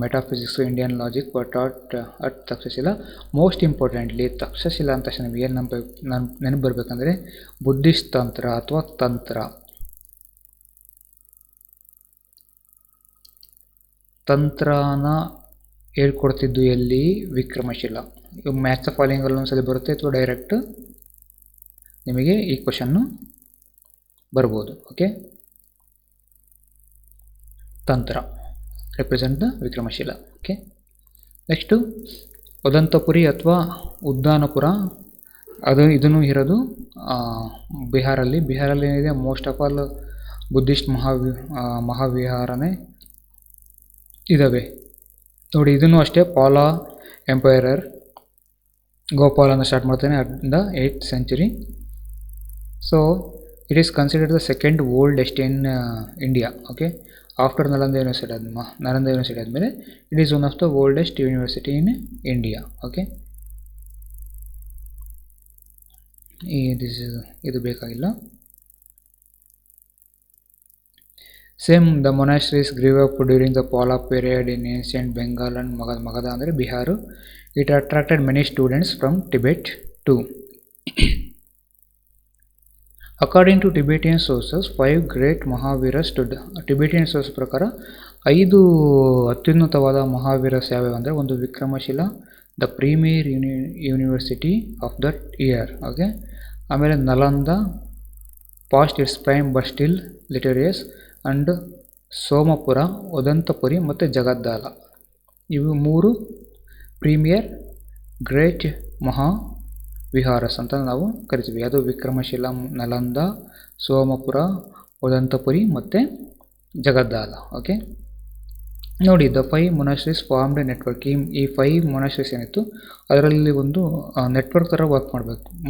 ಮೆಟಾಫಿಸಿಕ್ಸು, Indian logic var taught at Takshashila. Most importantly Takshashila ಅಂತ ತಕ್ಷಣ ನಿಮಗೆ ಏನು ನೆನಪು ಬರಬೇಕಂದ್ರೆ ಬುದ್ಧಿಸ್ಟ್ ತಂತ್ರ ಅಥವಾ ತಂತ್ರನ ಹೇಳ್ಕೊಡ್ತಿದ್ದು ಎಲ್ಲಿ? ವಿಕ್ರಮಶಿಲಾ. ಮ್ಯಾಥ್ಸ್ ಫಾಲೋಯಿಂಗಲ್ಲಿ ಒಂದ್ಸಲ ಬರುತ್ತೆ ಅಥವಾ ಡೈರೆಕ್ಟ್ ನಿಮಗೆ ಈ ಕ್ವಶನ್ನು ಬರ್ಬೋದು. Okay, tantra represent the Vikramashila. Okay, next Odantapuri ಅಥವಾ ಉದ್ದಾನಪುರ. ಇದನ್ನು ಇರೋದು ಬಿಹಾರಲ್ಲಿ. ಏನಿದೆ ಮೋಸ್ಟ್ ಆಫ್ ಆಲ್ ಬುದ್ಧಿಸ್ಟ್ ಮಹಾವಿಹಾರನೇ ಇದ್ದಾವೆ. ನೋಡಿ ಇದನ್ನು ಅಷ್ಟೇ ಪಾಲ ಎಂಪೈರರ್ ಗೋಪಾಲನ ಸ್ಟಾರ್ಟ್ ಮಾಡ್ತಾನೆ at the 8th century. So it is considered the second oldest in India. Okay, after Nalanda university ಆದಮೇಲೆ it is one of the oldest university in India. Okay, ಇದು ಬೇಕಾಗಿಲ್ಲ. Same the monasteries grew up during the Pala period in ancient Bengal and Magadha ಅಂದರೆ Bihar. It attracted many students from Tibet too. According to Tibetan sources 5 great Mahaviharas stood. Tibetan source ಪ್ರಕಾರ 5 ಅತ್ಯುನ್ನತವಾದ ಮಹಾವೀರಸ್ ಯಾವ್ಯಾವ ಅಂದರೆ, ಒಂದು Vikramashila, the premier university of that year. Okay, ಆಮೇಲೆ Nalanda past its prime but still illustrious, and Somapura, Odantapuri ಮತ್ತು ಜಗದ್ದಾಲ. ಇವು 3 premier great ಮಹಾವಿಹಾರಸ್ ಅಂತ ನಾವು ಕರಿತೀವಿ. ಅದು ವಿಕ್ರಮಶಿಲ, ನಲಂದ, ಸೋಮಪುರ, ಉದಂತಪುರಿ ಮತ್ತು ಜಗದ್ದಾಲ. ಓಕೆ, ನೋಡಿ, the 5 monasteries formed a network. ಈ 5 ಮೊನಾಸ್ಟ್ರೀಸ್ ಏನಿತ್ತು ಅದರಲ್ಲಿ ಒಂದು ನೆಟ್ವರ್ಕ್ ಥರ ವರ್ಕ್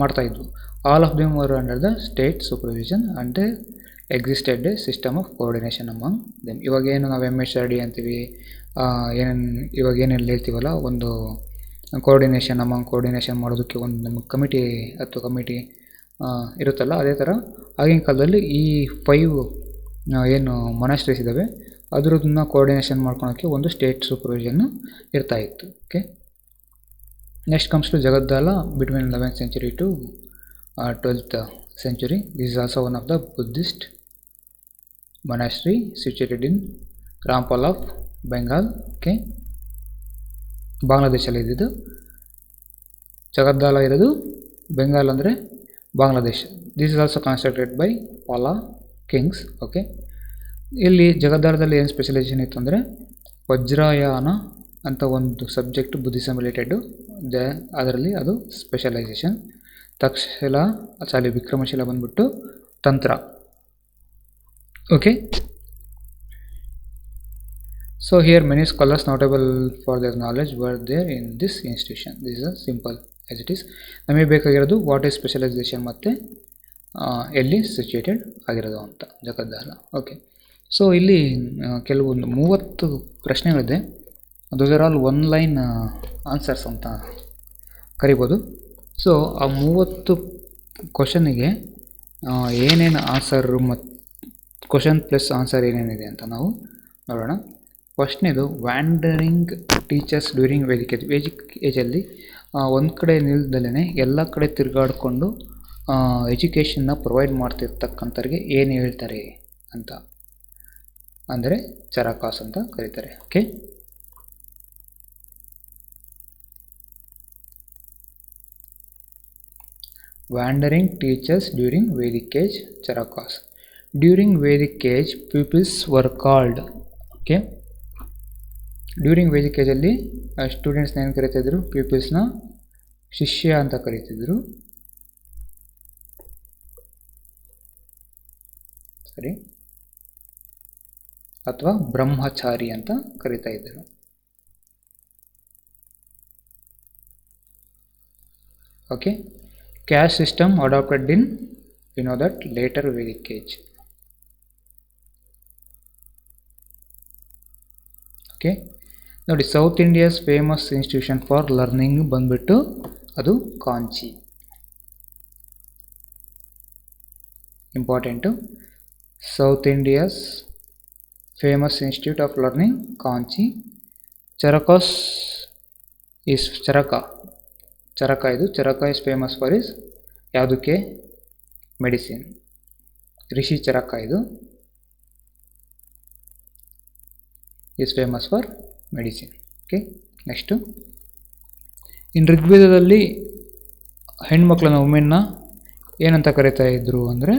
ಮಾಡ್ತಾಯಿದ್ವು. All of them were under the state supervision and they existed a system of coordination among them. ಇವಾಗೇನು ನಾವು MHRD ಅಂತೀವಿ, ಏನೇನು ಹೇಳ್ತೀವಲ್ಲ, ಒಂದು ಕೋಆರ್ಡಿನೇಷನ್ ಮಾಡೋದಕ್ಕೆ ಒಂದು ನಮಗೆ ಕಮಿಟಿ ಅಥವಾ ಕಮಿಟಿ ಇರುತ್ತಲ್ಲ, ಅದೇ ಥರ ಆಗಿನ ಕಾಲದಲ್ಲಿ ಈ 5 ಏನು ಮೊನಾಸ್ಟ್ರೀಸ್ ಇದ್ದಾವೆ ಅದರದನ್ನ ಕೋಆರ್ಡಿನೇಷನ್ ಮಾಡ್ಕೊಳೋಕ್ಕೆ ಒಂದು ಸ್ಟೇಟ್ ಸೂಪರ್ವಿಷನ್ನು ಇರ್ತಾಯಿತ್ತು. Okay, next comes to Jagaddala between 11th century to 12th century. This is also one of the Buddhist monastery situated in Rampal of Bengal. Okay, ಬಾಂಗ್ಲಾದೇಶಲ್ಲಿ ಇದ್ದಿದ್ದು. ಜಗದ್ದಾಲ ಇರೋದು ಬೆಂಗಾಲ್ ಅಂದರೆ Bangladesh. This is also constructed by Pala kings. Okay, ಇಲ್ಲಿ ಜಗದ್ದಾಲದಲ್ಲಿ ಏನು specialisation ಇತ್ತು ಅಂದರೆ ವಜ್ರಾಯಾನ ಅಂತ ಒಂದು ಸಬ್ಜೆಕ್ಟ್ ಬುದ್ಧಿಸಮ್ ರಿಲೇಟೆಡು ಅದರಲ್ಲಿ ಅದು ಸ್ಪೆಷಲೈಸೇಷನ್. ವಿಕ್ರಮಶಿಲ ಬಂದ್ಬಿಟ್ಟು ತಂತ್ರ. Okay, so here many scholars notable for their knowledge were there in this institution. This is a simple as it is. ನಮಗೆ ಬೇಕಾಗಿರೋದು ವಾಟ್ ಈಸ್ ಸ್ಪೆಷಲೈಸೇಷನ್ ಮತ್ತು ಎಲ್ಲಿ ಸಿಚುಯೇಟೆಡ್ ಆಗಿರೋದು ಅಂತ ಜಗದ್ದಾಲ. ಓಕೆ, ಸೊ ಇಲ್ಲಿ ಕೆಲವೊಂದು 30 ಪ್ರಶ್ನೆಗಳಿದೆ. Those are all 1 line answers ಅಂತ ಕರಿಬೋದು. ಸೊ ಆ 30 ಕ್ವಶನಿಗೆ ಏನೇನು ಆನ್ಸರು ಮತ್ತು ಕ್ವಶನ್ ಪ್ಲಸ್ ಆನ್ಸರ್ ಏನೇನಿದೆ ಅಂತ ನಾವು ನೋಡೋಣ. ಫಸ್ಟ್ನೇದು wandering teachers during Vedic age. Vedic ಏಜಲ್ಲಿ ಒಂದು ಕಡೆ ನಿಲ್ದಲೇ ಎಲ್ಲ ಕಡೆ ತಿರುಗಾಡಿಕೊಂಡು ಎಜುಕೇಷನ್ನ ಪ್ರೊವೈಡ್ ಮಾಡ್ತಿರ್ತಕ್ಕಂಥವ್ರಿಗೆ ಏನು ಹೇಳ್ತಾರೆ ಅಂತ ಅಂದರೆ ಚರಕಾಸ್ ಅಂತ ಕರೀತಾರೆ. Okay, wandering teachers during Vedic age, Charakas. During Vedic age peoples were called. Okay, during Vedic ಏಜಲ್ಲಿ ಸ್ಟೂಡೆಂಟ್ಸ್ನ ಏನು ಕರೀತಿದ್ರು? ಪೀಪಲ್ಸ್ನ ಶಿಷ್ಯ ಅಂತ ಕರೀತಿದ್ರು. ಸರಿ, ಅಥವಾ ಬ್ರಹ್ಮಚಾರಿ ಅಂತ ಕರೀತಾ ಇದ್ದರು. Okay, caste system adapted in that later Vedic age. Okay, ನೋಡಿ, south India's famous institution for learning ಬಂದ್ಬಿಟ್ಟು ಅದು Kanchi. Important. South India's famous institute of learning Kanchi. Charakas is Charaka ಇದು. Charaka is famous for is ಯಾವುದಕ್ಕೆ? ಮೆಡಿಸಿನ್. ರಿಷಿ ಚರಕ ಇದು is famous for medicine. Okay, next, ಇನ್ನು ಋಗ್ವೇದದಲ್ಲಿ ಹೆಣ್ಮಕ್ಳನ್ನ, ವುಮೆನ್ನ ಏನಂತ ಕರೀತಾ ಇದ್ರು ಅಂದರೆ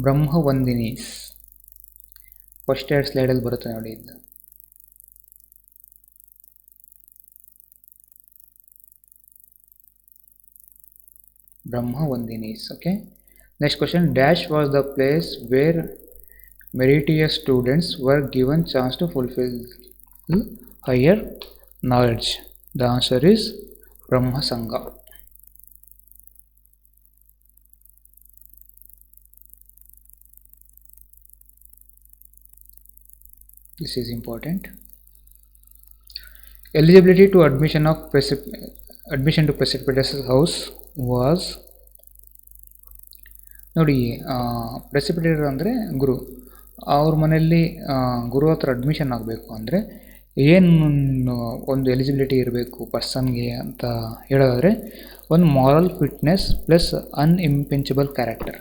ಬ್ರಹ್ಮವಂದಿನೀಸ್. ಫಸ್ಟ್ 2 ಸ್ಲೈಡಲ್ಲಿ ಬರುತ್ತೆ ನೋಡಿ ಇದು. Brahmavadinis. Okay, next question. Dash was the place where meritorious students were given chance to fulfil higher knowledge. The answer is Brahmasangha. This is important. Eligibility to admission to Precipitous house was. ನೋಡಿ, ಪ್ರೆಸಿಪಿಟೇಟರ್ ಅಂದರೆ ಗುರು. ಅವ್ರ ಮನೆಯಲ್ಲಿ ಗುರು ಹತ್ರ admission ಆಗಬೇಕು ಅಂದರೆ ಏನು ಒಂದು eligibility ಇರಬೇಕು ಪರ್ಸನ್ಗೆ ಅಂತ ಹೇಳೋದಾದರೆ, ಒಂದು moral fitness plus unimpeachable character.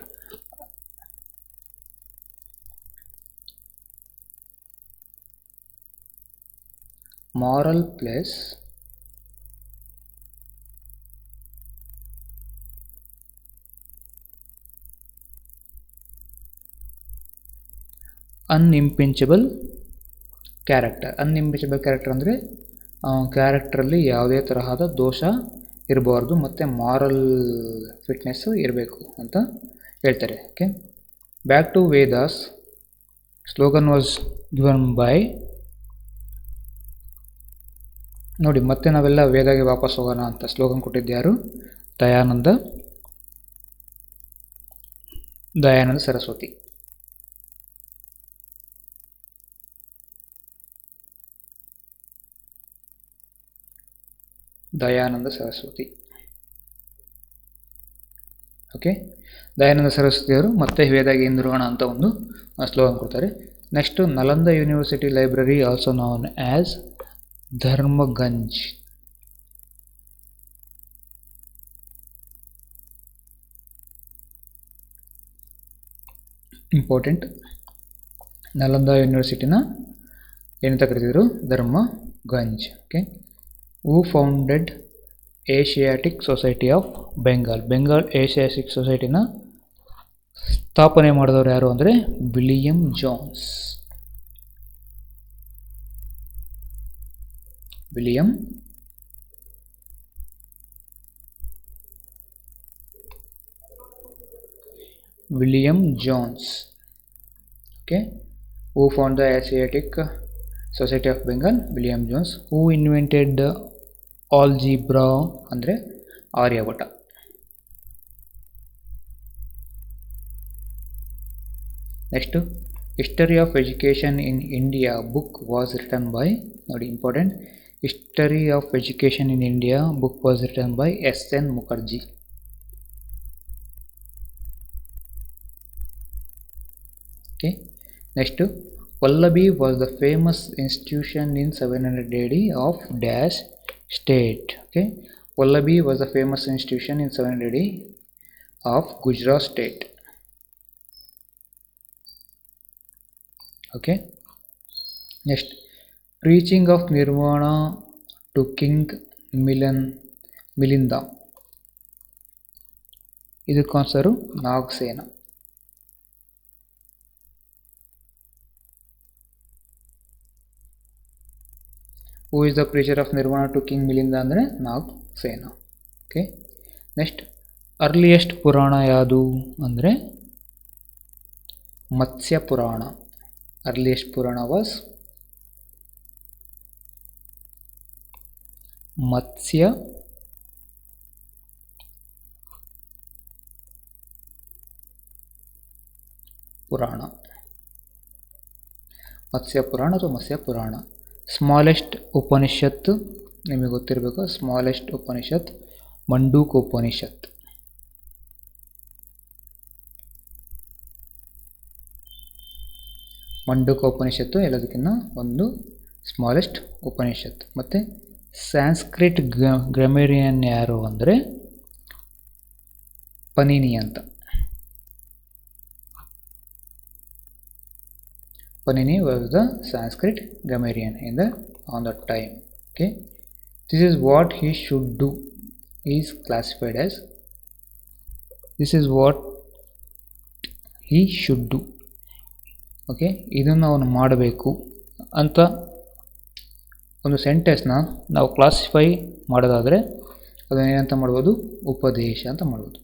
Moral plus unimpeachable character. Unimpeachable character ಅಂದರೆ ಕ್ಯಾರೆಕ್ಟ್ರಲ್ಲಿ ಯಾವುದೇ ತರಹದ ದೋಷ ಇರಬಾರ್ದು ಮತ್ತು ಮಾರಲ್ ಫಿಟ್ನೆಸ್ಸು ಇರಬೇಕು ಅಂತ ಹೇಳ್ತಾರೆ. Okay, back to Vedas slogan was given by, ನೋಡಿ ಮತ್ತೆ ನಾವೆಲ್ಲ ವೇದಾಗೆ ವಾಪಸ್ ಹೋಗೋಣ ಅಂತ ಸ್ಲೋಗನ್ ಕೊಟ್ಟಿದ್ದ್ಯಾರು? ದಯಾನಂದ ಸರಸ್ವತಿ. ದಯಾನಂದ ಸರಸ್ವತಿ. ಓಕೆ, ದಯಾನಂದ ಸರಸ್ವತಿಯವರು ಮತ್ತೆ ವೇದಾಗೆ ಹಿಂದಿರುಗೋಣ ಅಂತ ಒಂದು ಸ್ಲೋಗನ್ ಕೊಡ್ತಾರೆ. Next Nalanda university library also known as Dharmaganj. Important, Nalanda ಯೂನಿವರ್ಸಿಟಿನ ಏನಂತ ಕರೀತಿದ್ರು? Dharmaganj. Okay, who founded Asiatic society of Bengal. Bengal Asiatic ಸೊಸೈಟಿನ ಸ್ಥಾಪನೆ ಮಾಡಿದವರು ಯಾರು ಅಂದರೆ William Jones. William Jones. Okay, who found the Asiatic society of Bengal? William Jones. Who invented algebra ಅಂದರೆ Aryabhata. Next history of education in India book was written by, ನೋಡಿ important, history of education in India book was written by S.N. Mukherjee. Okay, next Vallabi was the famous institution in 700 AD of dash state. Okay, Vallabi was the famous institution in 700 AD of Gujarat state. Okay, next, preaching of Nirvana to King Milinda. ಇದಕ್ಕೆ answer Nagasena. Who is the preacher of nirvana to king Milinda ಅಂದರೆ Nagasena. Okay, next, earliest ಪುರಾಣ ಯಾವುದು ಅಂದರೆ ಮತ್ಸ್ಯ ಪುರಾಣ. Earliest ಪುರಾಣ was ಮತ್ಸ್ಯ ಪುರಾಣ. ಮತ್ಸ್ಯ ಪುರಾಣ ಅಥವಾ ಮತ್ಸ್ಯ ಪುರಾಣ. ಸ್ಮಾಲೆಸ್ಟ್ ಉಪನಿಷತ್ ನಿಮಗೆ ಗೊತ್ತಿರಬೇಕು. ಸ್ಮಾಲೆಸ್ಟ್ ಉಪನಿಷತ್ ಮಂಡೂಕ ಉಪನಿಷತ್. ಮಂಡೂಕ ಉಪನಿಷತ್ತು ಎಲ್ಲದಕ್ಕಿಂತ ಒಂದು ಸ್ಮಾಲೆಸ್ಟ್ ಉಪನಿಷತ್. ಮತ್ತು ಸ್ಯಾನ್ಸ್ಕ್ರಿಟ್ ಗ್ರಾಮರಿಯನ್ ಯಾರು ಅಂದರೆ ಪನಿನಿ ಅಂತ. Panini was the Sanskrit grammarian on that time. Okay, this is what he should do is classified as, this is what he should do. Okay, ಇದನ್ನು ಅವನು ಮಾಡಬೇಕು ಅಂತ ಒಂದು ಸೆಂಟೆನ್ಸ್ನ ನಾವು ಕ್ಲಾಸಿಫೈ ಮಾಡೋದಾದರೆ ಅದನ್ನು ಏನಂತ ಮಾಡ್ಬೋದು? ಉಪದೇಶ ಅಂತ ಮಾಡ್ಬೋದು.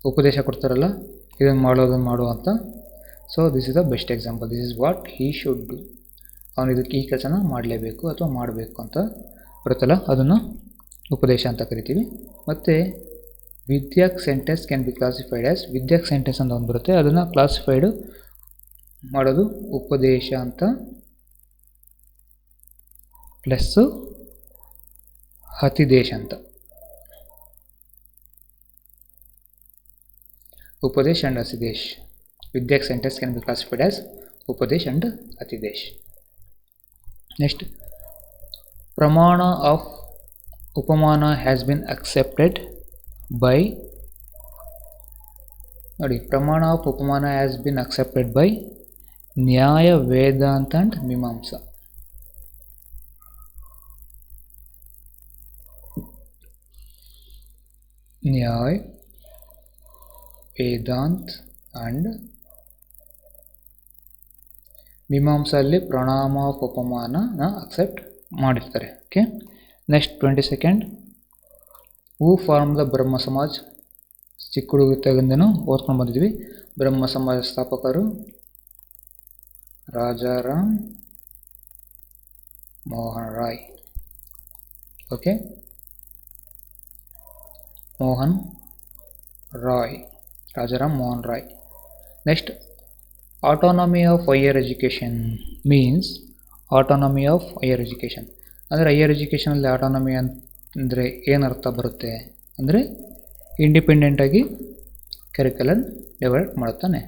ಉಪದೇಶ ಕೊಡ್ತಾರಲ್ಲ, ಇದನ್ನು ಮಾಡೋದನ್ನು ಮಾಡು ಅಂತ. So this is the best example. This is what he should do. ಅವನು ಇದಕ್ಕೆ ಈ ಕೆಲಸನ ಮಾಡಲೇಬೇಕು ಅಥವಾ ಮಾಡಬೇಕು ಅಂತ ಬರುತ್ತಲ್ಲ, ಅದನ್ನು ಉಪದೇಶ ಅಂತ ಕರಿತೀವಿ. ಮತ್ತು Vedic sentence can be classified as, Vedic sentence ಅಂತ ಒಂದು ಬರುತ್ತೆ, ಅದನ್ನು ಕ್ಲಾಸಿಫೈಡ್ ಮಾಡೋದು ಉಪದೇಶ ಅಂತ ಪ್ಲಸ್ಸು ಅತಿದೇಶ ಅಂತ. Upadesh and Atidesh. Vidyak sentence can be classified as Upadesh and Atidesh. Next, Pramana of Upamana has been accepted by, ನೋಡಿ, Pramana of Upamana has been accepted by Nyaya, Vedanta and Mimamsa. Nyaya, Vedant and ಮೀಮಾಂಸಲ್ಲಿ ಪ್ರಣಾಮೋಪಮಾನ accept ಮಾಡಿರ್ತಾರೆ. Okay, next 22nd, who form the Brahmo Samaj. ಚಿಕ್ಕ ಹುಡುಗರಿಂದನೂ ಓದ್ಕೊಂಡು ಬಂದಿದ್ವಿ. ಬ್ರಹ್ಮ ಸಮಾಜ ಸ್ಥಾಪಕರು Rajaram Mohan Roy. Okay, Mohan Roy, Rajaram Mohan Roy. Next, autonomy of higher education means autonomy of higher education ಅಂದರೆ higher ಎಜುಕೇಷನಲ್ಲಿ ಆಟೋನಮಿ ಅಂದರೆ ಏನರ್ಥ ಬರುತ್ತೆ ಅಂದರೆ ಇಂಡಿಪೆಂಡೆಂಟಾಗಿ ಕರಿಕ್ಯುಲಮ್ ಡೆವಲಪ್ ಮಾಡುತ್ತಾನೆ.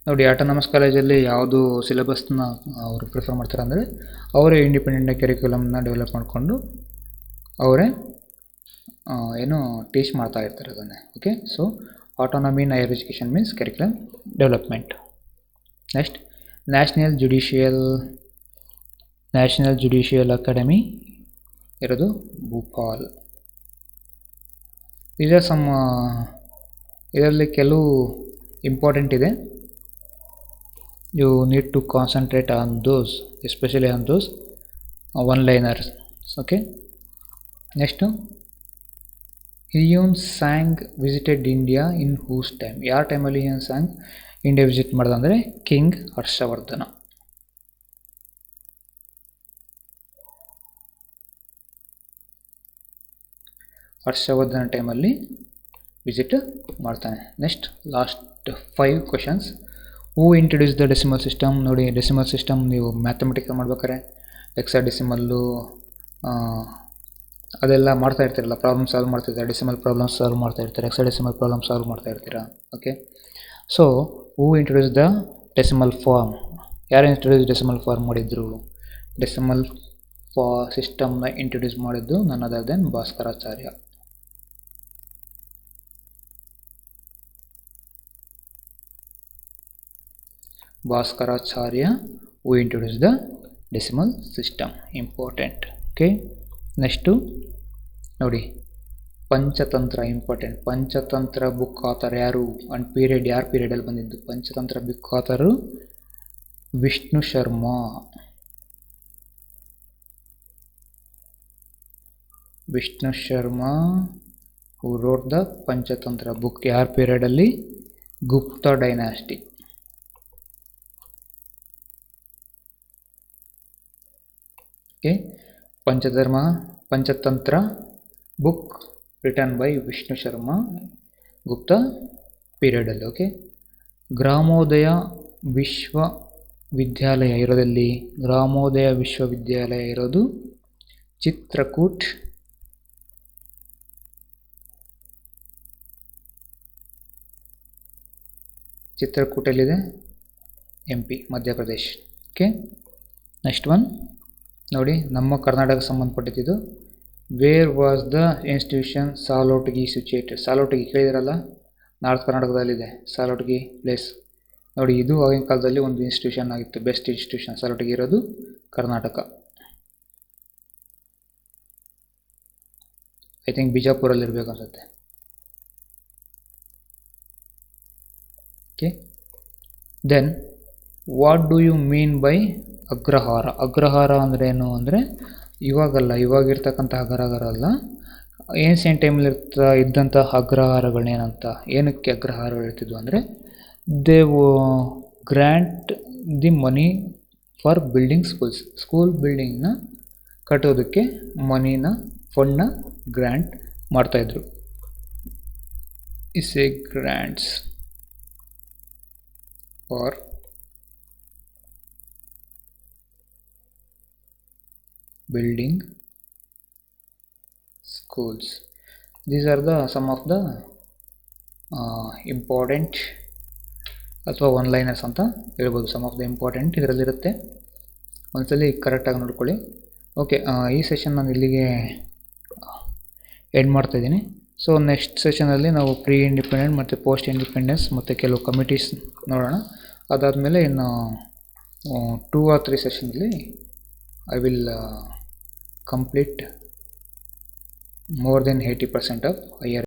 ನೋಡಿ, ಆಟೋನಮಸ್ ಕಾಲೇಜಲ್ಲಿ ಯಾವುದು ಸಿಲೆಬಸ್ನ ಅವರು ಪ್ರಿಫರ್ ಮಾಡ್ತಾರೆ ಅಂದರೆ ಅವರೇ ಇಂಡಿಪೆಂಡೆಂಟಾಗಿ ಕರಿಕ್ಯುಲಮ್ನ ಡೆವಲಪ್ ಮಾಡಿಕೊಂಡು ಅವರೇ ಏನು ಟೀಚ್ ಮಾಡ್ತಾ ಇರ್ತಾರೆ ಅದನ್ನೇ. Okay, so autonomy in higher education means curriculum development. Next, national judicial academy ಇರೋದು ಭೋಪಾಲ್. ಇದರಲ್ಲಿ ಕೆಲವು ಇಂಪಾರ್ಟೆಂಟ್ ಇದೆ. You need to concentrate on those, especially on those one-liners. Okay, next, Hiuen Tsang visited India in whose time. ಯಾರ ಟೈಮಲ್ಲಿ ಹಿಯೂನ್ song India visit ಮಾಡ್ದ ಅಂದರೆ king Harshvardhan. Harshvardhan ಟೈಮಲ್ಲಿ visit ಮಾಡ್ತಾನೆ. Next, last 5 questions. Who introduce the decimal system. ನೋಡಿ, decimal system ನೀವು mathematical ಮಾಡ್ಬೇಕಾರೆ hexadecimal ಅದೆಲ್ಲ ಮಾಡ್ತಾ ಇರ್ತೀರಲ್ಲ, ಪ್ರಾಬ್ಲಮ್ ಸಾಲ್ವ್ ಮಾಡ್ತಿರ್ತಾರೆ, ಡೆಸಿಮಲ್ ಪ್ರಾಬ್ಲಮ್ ಸಾಲ್ವ್ ಮಾಡ್ತಾ ಇರ್ತಾರೆ, ಹೆಕ್ಸಾಡೆಸಿಮಲ್ ಪ್ರಾಬ್ಲಮ್ ಸಾಲ್ವ್ ಮಾಡ್ತಾ ಇರ್ತೀರಾ. Okay, so who introduce the decimal form. ಯಾರು ಇಂಟ್ರೊಡ್ಯೂಸ್ ಡೆಸಿಮಲ್ ಫಾರ್ಮ್ ಮಾಡಿದ್ರು? ಡೆಸಿಮಲ್ ಸಿಸ್ಟಮ್ನ ಇಂಟ್ರೊಡ್ಯೂಸ್ ಮಾಡಿದ್ದು none other than Bhaskaracharya. Bhaskaracharya who introduce the decimal system. Important. Okay, next ನೋಡಿ, Panchatantra important. Panchatantra book author ಯಾರು ಅಂಡ್ ಪೀರಿಯಡ್, ಯಾರು ಪೀರಿಯಡಲ್ಲಿ ಬಂದಿದ್ದು? Panchatantra book author Vishnu Sharma. Vishnu Sharma who wrote the Panchatantra book. ಯಾರ ಪೀರಿಯಡಲ್ಲಿ? Gupta dynasty. Okay, Panchatantra book written by Vishnu Sharma, Gupta ಪೀರಿಯಡಲ್ಲಿ. ಓಕೆ, ಗ್ರಾಮೋದಯ ವಿಶ್ವವಿದ್ಯಾಲಯ ಇರೋದಲ್ಲಿ? ಗ್ರಾಮೋದಯ ವಿಶ್ವವಿದ್ಯಾಲಯ ಇರೋದು ಚಿತ್ರಕೂಟ್. ಚಿತ್ರಕೂಟಲ್ಲಿದೆ, MP, Madhya Pradesh. Okay, next one ನೋಡಿ, ನಮ್ಮ ಕರ್ನಾಟಕಕ್ಕೆ ಸಂಬಂಧಪಟ್ಟಿದ್ದು. Where was the institution Salotgi situated? Salotgi ಕೇಳಿದಿರಲ್ಲ, ನಾರ್ತ್ ಕರ್ನಾಟಕದಲ್ಲಿದೆ ಸಾಲೋಟಗಿ ಪ್ಲೇಸ್. ನೋಡಿ, ಇದು ಆಗಿನ ಕಾಲದಲ್ಲಿ ಒಂದು ಇನ್ಸ್ಟಿಟ್ಯೂಷನ್ ಆಗಿತ್ತು, ಬೆಸ್ಟ್ ಇನ್ಸ್ಟಿಟ್ಯೂಷನ್. ಸಾಲೋಟಗಿ ಇರೋದು ಕರ್ನಾಟಕ. ಐ ಥಿಂಕ್ ಬಿಜಾಪುರಲ್ಲಿ ಇರಬೇಕು ಅನ್ಸುತ್ತೆ. Okay, then what do you mean by agrahara? ಅಗ್ರಹಾರ ಅಂದರೆ ಏನು ಅಂದರೆ ಇವಾಗಿರ್ತಕ್ಕಂಥ ಅಗ್ರಹಾರ ಅಲ್ಲ, ಏನ್ಷಿಯಂಟ್ ಟೈಮಲ್ಲಿ ಇದ್ದಂಥ ಅಗ್ರಹಾರಗಳನ್ನೇನಂತ, ಏನಕ್ಕೆ ಅಗ್ರಹಾರಗಳು ಇರ್ತಿದ್ವು ಅಂದರೆ they grant the money for building schools. School ಬಿಲ್ಡಿಂಗ್ನ ಕಟ್ಟೋದಕ್ಕೆ ಫಂಡ್ನ ಗ್ರ್ಯಾಂಟ್ ಮಾಡ್ತಾಯಿದ್ರು. Is a grants for building schools. These are the some of the important ಅಥವಾ ಒನ್-ಲೈನರ್ಸ್ ಅಂತ ಹೇಳ್ಬೋದು. ಸಮ್ ಆಫ್ ದ ಇಂಪಾರ್ಟೆಂಟ್ ಇದರಲ್ಲಿರುತ್ತೆ, ಒಂದ್ಸಲಿ ಕರೆಕ್ಟಾಗಿ ನೋಡ್ಕೊಳ್ಳಿ. ಓಕೆ, ಈ ಸೆಷನ್ ನಾನು ಇಲ್ಲಿಗೆ ಎಂಡ್ ಮಾಡ್ತಾಯಿದ್ದೀನಿ. ಸೊ ನೆಕ್ಸ್ಟ್ ಸೆಷನಲ್ಲಿ ನಾವು ಪ್ರೀ ಇಂಡಿಪೆಂಡೆಂಟ್ ಮತ್ತು ಪೋಸ್ಟ್ ಇಂಡಿಪೆಂಡೆನ್ಸ್ ಮತ್ತು ಕೆಲವು ಕಮಿಟೀಸ್ ನೋಡೋಣ. ಅದಾದಮೇಲೆ ಇನ್ನು 2 or 3 ಸೆಷನಲ್ಲಿ I will complete more than 80% of higher